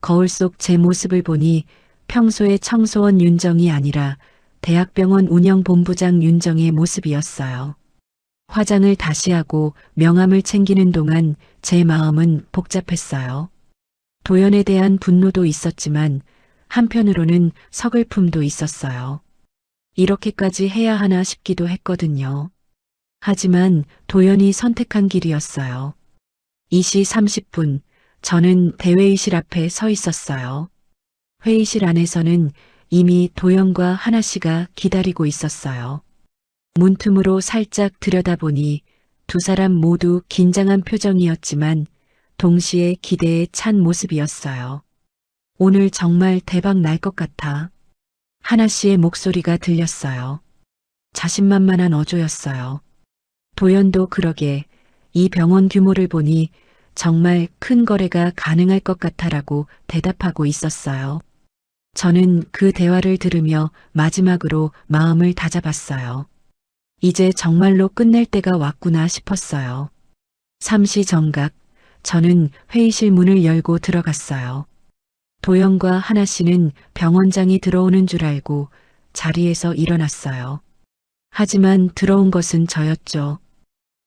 거울 속 제 모습을 보니 평소의 청소원 윤정이 아니라 대학병원 운영본부장 윤정의 모습이었어요. 화장을 다시 하고 명함을 챙기는 동안 제 마음은 복잡했어요. 도연에 대한 분노도 있었지만 한편으로는 서글픔도 있었어요. 이렇게까지 해야 하나 싶기도 했거든요. 하지만 도연이 선택한 길이었어요. 2시 30분, 저는 대회의실 앞에 서 있었어요. 회의실 안에서는 이미 도연과 하나 씨가 기다리고 있었어요. 문틈으로 살짝 들여다보니 두 사람 모두 긴장한 표정이었지만 동시에 기대에 찬 모습이었어요. 오늘 정말 대박 날 것 같아. 하나 씨의 목소리가 들렸어요. 자신만만한 어조였어요. 도연도 그러게 이 병원 규모를 보니 정말 큰 거래가 가능할 것 같아라고 대답하고 있었어요. 저는 그 대화를 들으며 마지막으로 마음을 다잡았어요. 이제 정말로 끝낼 때가 왔구나 싶었어요. 3시 정각, 저는 회의실 문을 열고 들어갔어요. 도연과 하나 씨는 병원장이 들어오는 줄 알고 자리에서 일어났어요. 하지만 들어온 것은 저였죠.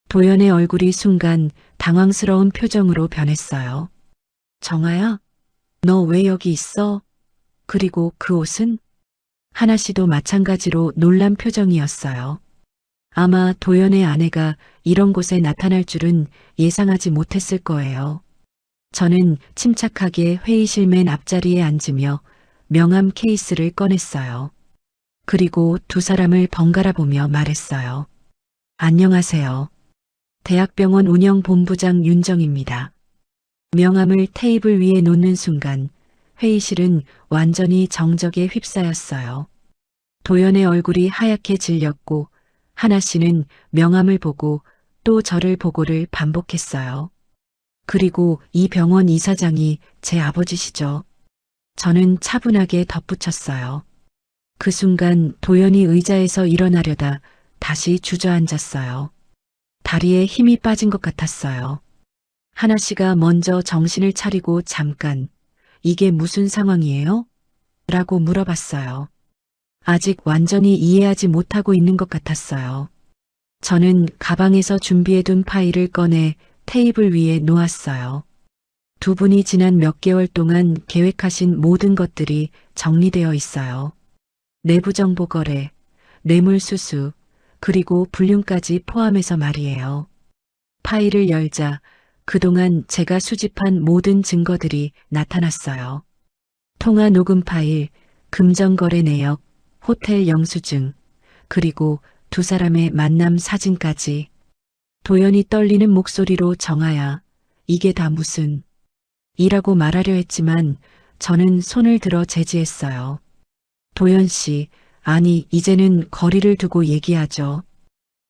도연의 얼굴이 순간 당황스러운 표정으로 변했어요. 정아야, 너 왜 여기 있어? 그리고 그 옷은? 하나 씨도 마찬가지로 놀란 표정이었어요. 아마 도연의 아내가 이런 곳에 나타날 줄은 예상하지 못했을 거예요. 저는 침착하게 회의실 맨 앞자리에 앉으며 명함 케이스를 꺼냈어요. 그리고 두 사람을 번갈아 보며 말했어요. 안녕하세요. 대학병원 운영본부장 윤정입니다. 명함을 테이블 위에 놓는 순간 회의실은 완전히 정적에 휩싸였어요. 도연의 얼굴이 하얗게 질렸고 하나 씨는 명함을 보고 또 저를 보고를 반복했어요. 그리고 이 병원 이사장이 제 아버지시죠. 저는 차분하게 덧붙였어요. 그 순간 도연이 의자에서 일어나려다 다시 주저앉았어요. 다리에 힘이 빠진 것 같았어요. 하나 씨가 먼저 정신을 차리고 잠깐, 이게 무슨 상황이에요? 라고 물어봤어요. 아직 완전히 이해하지 못하고 있는 것 같았어요. 저는 가방에서 준비해둔 파일을 꺼내 테이블 위에 놓았어요. 두 분이 지난 몇 개월 동안 계획하신 모든 것들이 정리되어 있어요. 내부 정보 거래, 뇌물 수수, 그리고 불륜까지 포함해서 말이에요. 파일을 열자 그동안 제가 수집한 모든 증거들이 나타났어요. 통화 녹음 파일, 금전거래 내역, 호텔 영수증, 그리고 두 사람의 만남 사진까지. 도연이 떨리는 목소리로 정아야, 이게 다 무슨 이라고 말하려 했지만 저는 손을 들어 제지했어요. 도연 씨, 아니, 이제는 거리를 두고 얘기하죠.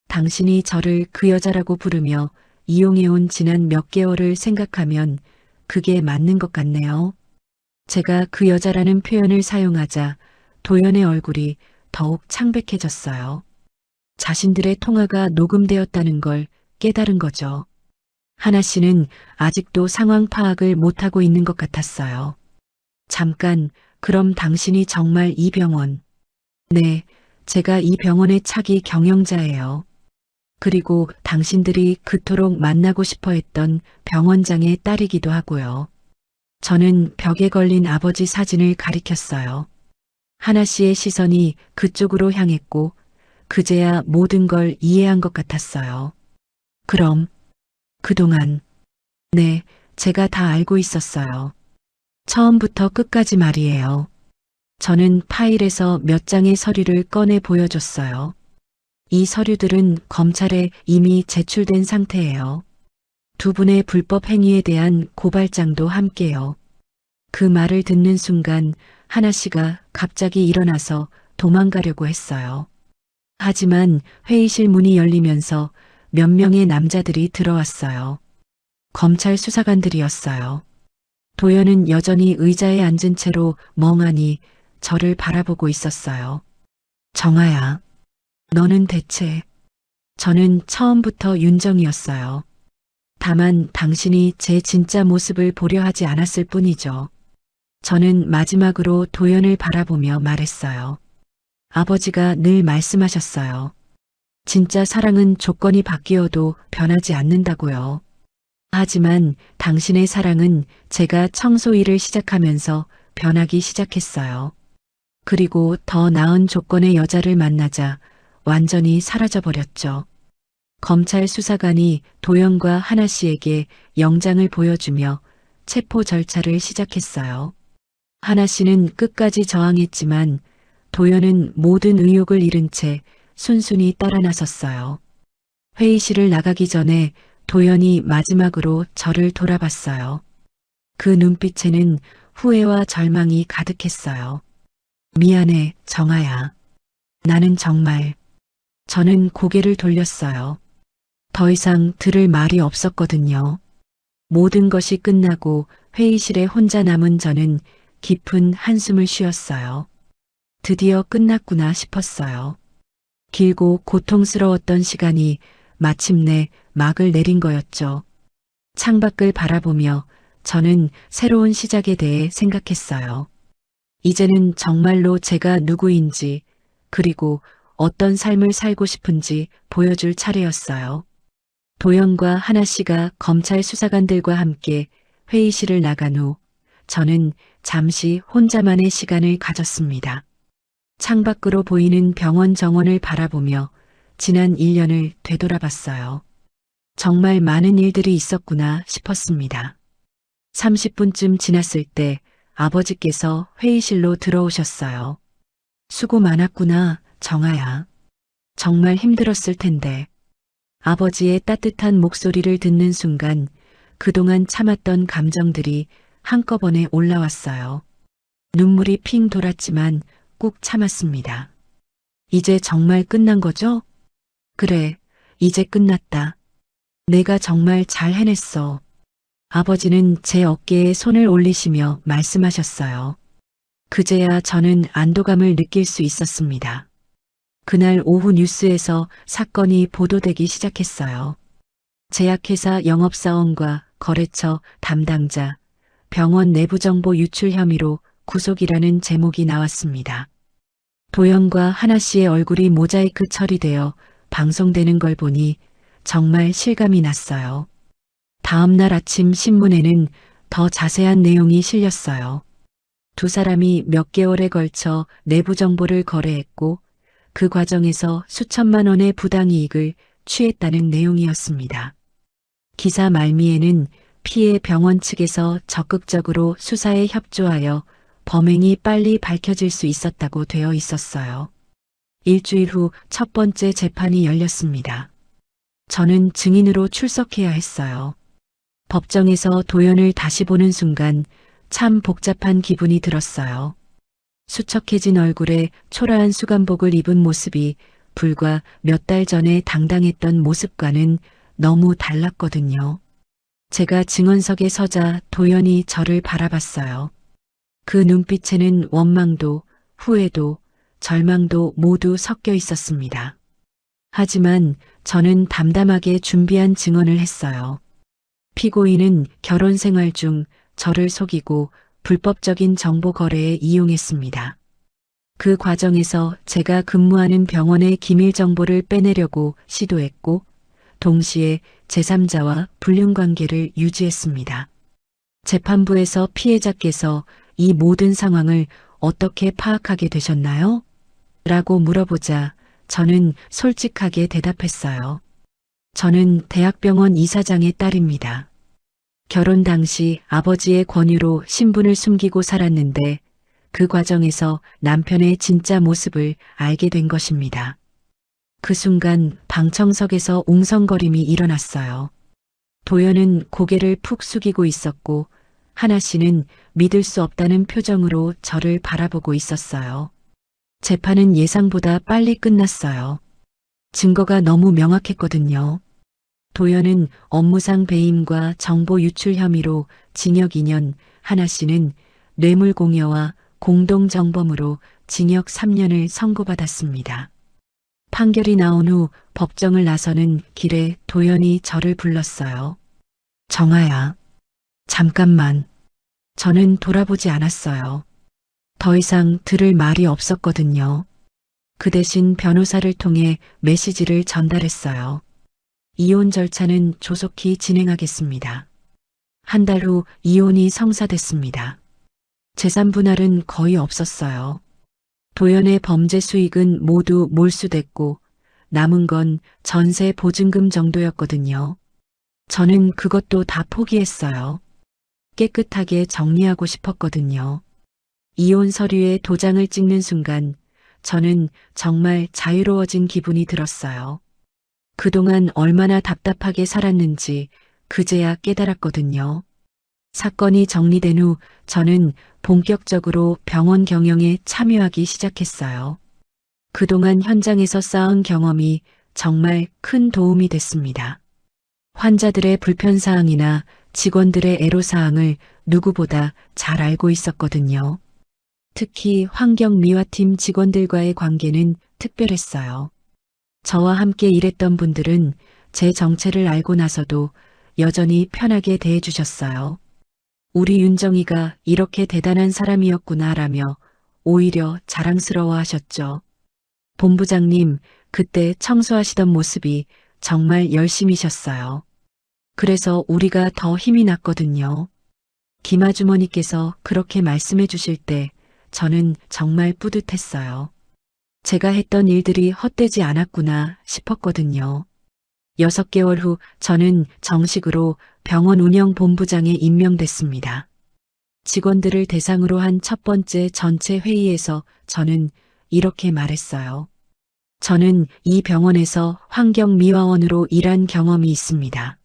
당신이 저를 그 여자라고 부르며 이용해온 지난 몇 개월을 생각하면 그게 맞는 것 같네요. 제가 그 여자라는 표현을 사용하자 도연의 얼굴이 더욱 창백해졌어요. 자신들의 통화가 녹음되었다는 걸 깨달은 거죠. 하나 씨는 아직도 상황 파악을 못하고 있는 것 같았어요. 잠깐, 그럼 당신이 정말 이 병원. 네, 제가 이 병원의 차기 경영자예요. 그리고 당신들이 그토록 만나고 싶어 했던 병원장의 딸이기도 하고요. 저는 벽에 걸린 아버지 사진을 가리켰어요. 하나 씨의 시선이 그쪽으로 향했고 그제야 모든 걸 이해한 것 같았어요. 그럼 그동안 네, 제가 다 알고 있었어요. 처음부터 끝까지 말이에요. 저는 파일에서 몇 장의 서류를 꺼내 보여줬어요. 이 서류들은 검찰에 이미 제출된 상태예요. 두 분의 불법 행위에 대한 고발장도 함께요. 그 말을 듣는 순간 하나 씨가 갑자기 일어나서 도망가려고 했어요. 하지만 회의실 문이 열리면서 몇 명의 남자들이 들어왔어요. 검찰 수사관들이었어요. 도연은 여전히 의자에 앉은 채로 멍하니 저를 바라보고 있었어요. 정아야, 너는 대체... 저는 처음부터 윤정이었어요. 다만 당신이 제 진짜 모습을 보려 하지 않았을 뿐이죠. 저는 마지막으로 도연을 바라보며 말했어요. 아버지가 늘 말씀하셨어요. 진짜 사랑은 조건이 바뀌어도 변하지 않는다고요. 하지만 당신의 사랑은 제가 청소 일을 시작하면서 변하기 시작했어요. 그리고 더 나은 조건의 여자를 만나자 완전히 사라져버렸죠. 검찰 수사관이 도연과 하나 씨에게 영장을 보여주며 체포 절차를 시작했어요. 하나 씨는 끝까지 저항했지만 도연은 모든 의욕을 잃은 채 순순히 따라 나섰어요. 회의실을 나가기 전에 도연이 마지막으로 저를 돌아봤어요. 그 눈빛에는 후회와 절망이 가득했어요. 미안해, 정아야. 나는 정말... 저는 고개를 돌렸어요. 더 이상 들을 말이 없었거든요. 모든 것이 끝나고 회의실에 혼자 남은 저는 깊은 한숨을 쉬었어요. 드디어 끝났구나 싶었어요. 길고 고통스러웠던 시간이 마침내 막을 내린 거였죠. 창밖을 바라보며 저는 새로운 시작에 대해 생각했어요. 이제는 정말로 제가 누구인지 그리고 어떤 삶을 살고 싶은지 보여줄 차례였어요. 도연과 하나 씨가 검찰 수사관들과 함께 회의실을 나간 후 저는 잠시 혼자만의 시간을 가졌습니다. 창밖으로 보이는 병원 정원을 바라보며 지난 1년을 되돌아봤어요. 정말 많은 일들이 있었구나 싶었습니다. 30분쯤 지났을 때 아버지께서 회의실로 들어오셨어요. 수고 많았구나, 정아야. 정말 힘들었을 텐데. 아버지의 따뜻한 목소리를 듣는 순간 그동안 참았던 감정들이 한꺼번에 올라왔어요. 눈물이 핑 돌았지만 꾹 참았습니다. 이제 정말 끝난 거죠? 그래, 이제 끝났다. 내가 정말 잘 해냈어. 아버지는 제 어깨에 손을 올리시며 말씀하셨어요. 그제야 저는 안도감을 느낄 수 있었습니다. 그날 오후 뉴스에서 사건이 보도되기 시작했어요. 제약회사 영업사원과 거래처 담당자, 병원 내부 정보 유출 혐의로 구속이라는 제목이 나왔습니다. 도연과 하나 씨의 얼굴이 모자이크 처리되어 방송되는 걸 보니 정말 실감이 났어요. 다음 날 아침 신문에는 더 자세한 내용이 실렸어요. 두 사람이 몇 개월에 걸쳐 내부 정보를 거래했고 그 과정에서 수천만 원의 부당이익을 취했다는 내용이었습니다. 기사 말미에는 피해 병원 측에서 적극적으로 수사에 협조하여 범행이 빨리 밝혀질 수 있었다고 되어 있었어요. 일주일 후 첫 번째 재판이 열렸습니다. 저는 증인으로 출석해야 했어요. 법정에서 도연을 다시 보는 순간 참 복잡한 기분이 들었어요. 수척해진 얼굴에 초라한 수감복을 입은 모습이 불과 몇 달 전에 당당했던 모습과는 너무 달랐거든요. 제가 증언석에 서자 도연이 저를 바라봤어요. 그 눈빛에는 원망도, 후회도, 절망도 모두 섞여 있었습니다. 하지만 저는 담담하게 준비한 증언을 했어요. 피고인은 결혼 생활 중 저를 속이고 불법적인 정보 거래에 이용했습니다. 그 과정에서 제가 근무하는 병원의 기밀 정보를 빼내려고 시도했고, 동시에 제3자와 불륜 관계를 유지했습니다. 재판부에서 피해자께서 이 모든 상황을 어떻게 파악하게 되셨나요? 라고 물어보자 저는 솔직하게 대답했어요. 저는 대학병원 이사장의 딸입니다. 결혼 당시 아버지의 권유로 신분을 숨기고 살았는데 그 과정에서 남편의 진짜 모습을 알게 된 것입니다. 그 순간 방청석에서 웅성거림이 일어났어요. 도연은 고개를 푹 숙이고 있었고 하나 씨는 믿을 수 없다는 표정으로 저를 바라보고 있었어요. 재판은 예상보다 빨리 끝났어요. 증거가 너무 명확했거든요. 도연은 업무상 배임과 정보 유출 혐의로 징역 2년, 하나 씨는 뇌물공여와 공동정범으로 징역 3년을 선고받았습니다. 판결이 나온 후 법정을 나서는 길에 도연이 저를 불렀어요. 정아야, 잠깐만. 저는 돌아보지 않았어요. 더 이상 들을 말이 없었거든요. 그 대신 변호사를 통해 메시지를 전달했어요. 이혼 절차는 조속히 진행하겠습니다. 한 달 후 이혼이 성사됐습니다. 재산 분할은 거의 없었어요. 도연의 범죄 수익은 모두 몰수됐고 남은 건 전세 보증금 정도였거든요. 저는 그것도 다 포기했어요. 깨끗하게 정리하고 싶었거든요. 이혼 서류에 도장을 찍는 순간 저는 정말 자유로워진 기분이 들었어요. 그동안 얼마나 답답하게 살았는지 그제야 깨달았거든요. 사건이 정리된 후 저는 본격적으로 병원 경영에 참여하기 시작했어요. 그동안 현장에서 쌓은 경험이 정말 큰 도움이 됐습니다. 환자들의 불편사항이나 직원들의 애로사항을 누구보다 잘 알고 있었거든요. 특히 환경미화팀 직원들과의 관계는 특별했어요. 저와 함께 일했던 분들은 제 정체를 알고 나서도 여전히 편하게 대해주셨어요. 우리 윤정이가 이렇게 대단한 사람이었구나라며 오히려 자랑스러워 하셨죠. 본부장님, 그때 청소하시던 모습이 정말 열심히셨어요. 그래서 우리가 더 힘이 났거든요. 김아주머니께서 그렇게 말씀해 주실 때 저는 정말 뿌듯했어요. 제가 했던 일들이 헛되지 않았구나 싶었거든요. 6개월 후 저는 정식으로 병원 운영 본부장에 임명됐습니다. 직원들을 대상으로 한 첫 번째 전체 회의에서 저는 이렇게 말했어요. 저는 이 병원에서 환경미화원으로 일한 경험이 있습니다.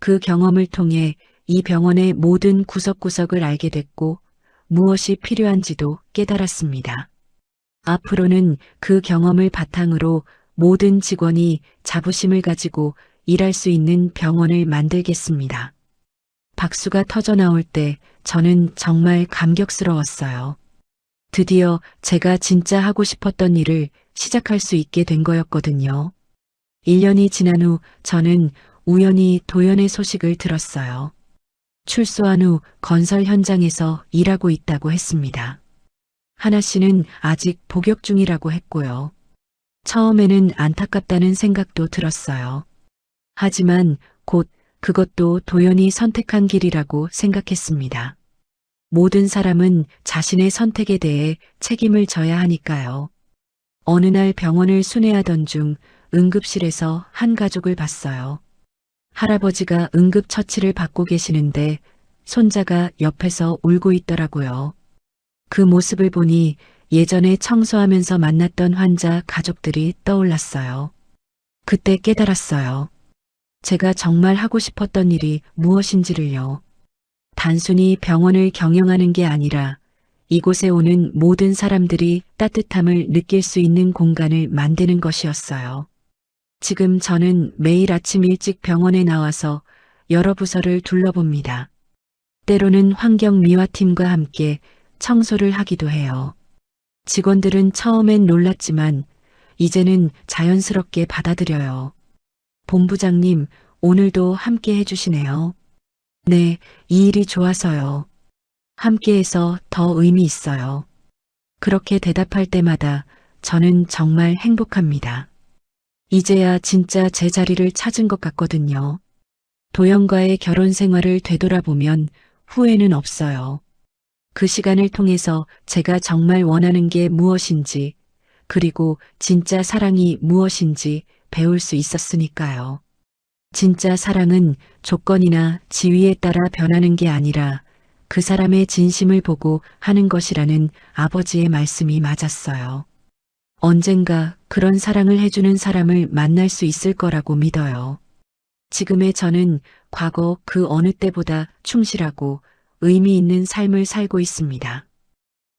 그 경험을 통해 이 병원의 모든 구석구석을 알게 됐고 무엇이 필요한지도 깨달았습니다. 앞으로는 그 경험을 바탕으로 모든 직원이 자부심을 가지고 일할 수 있는 병원을 만들겠습니다. 박수가 터져 나올 때 저는 정말 감격스러웠어요. 드디어 제가 진짜 하고 싶었던 일을 시작할 수 있게 된 거였거든요. 1년이 지난 후 저는 우연히 도연의 소식을 들었어요. 출소한 후 건설 현장에서 일하고 있다고 했습니다. 하나 씨는 아직 복역 중이라고 했고요. 처음에는 안타깝다는 생각도 들었어요. 하지만 곧 그것도 도연이 선택한 길이라고 생각했습니다. 모든 사람은 자신의 선택에 대해 책임을 져야 하니까요. 어느 날 병원을 순회하던 중 응급실에서 한 가족을 봤어요. 할아버지가 응급처치를 받고 계시는데 손자가 옆에서 울고 있더라고요. 그 모습을 보니 예전에 청소하면서 만났던 환자 가족들이 떠올랐어요. 그때 깨달았어요. 제가 정말 하고 싶었던 일이 무엇인지를요. 단순히 병원을 경영하는 게 아니라 이곳에 오는 모든 사람들이 따뜻함을 느낄 수 있는 공간을 만드는 것이었어요. 지금 저는 매일 아침 일찍 병원에 나와서 여러 부서를 둘러봅니다. 때로는 환경미화팀과 함께 청소를 하기도 해요. 직원들은 처음엔 놀랐지만 이제는 자연스럽게 받아들여요. 본부장님, 오늘도 함께 해주시네요. 네, 이 일이 좋아서요. 함께해서 더 의미 있어요. 그렇게 대답할 때마다 저는 정말 행복합니다. 이제야 진짜 제 자리를 찾은 것 같거든요. 도연과의 결혼 생활을 되돌아보면 후회는 없어요. 그 시간을 통해서 제가 정말 원하는 게 무엇인지, 그리고 진짜 사랑이 무엇인지 배울 수 있었으니까요. 진짜 사랑은 조건이나 지위에 따라 변하는 게 아니라 그 사람의 진심을 보고 하는 것이라는 아버지의 말씀이 맞았어요. 언젠가 그런 사랑을 해주는 사람을 만날 수 있을 거라고 믿어요. 지금의 저는 과거 그 어느 때보다 충실하고 의미 있는 삶을 살고 있습니다.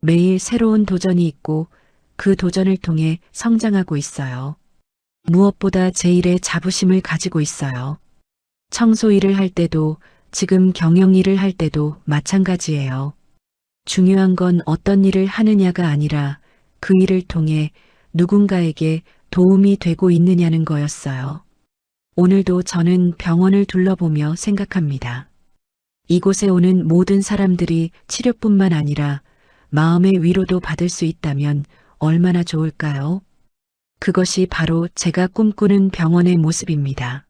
매일 새로운 도전이 있고 그 도전을 통해 성장하고 있어요. 무엇보다 제 일에 자부심을 가지고 있어요. 청소 일을 할 때도 지금 경영 일을 할 때도 마찬가지예요. 중요한 건 어떤 일을 하느냐가 아니라 그 일을 통해 누군가에게 도움이 되고 있느냐는 거였어요. 오늘도 저는 병원을 둘러보며 생각합니다. 이곳에 오는 모든 사람들이 치료뿐만 아니라 마음의 위로도 받을 수 있다면 얼마나 좋을까요? 그것이 바로 제가 꿈꾸는 병원의 모습입니다.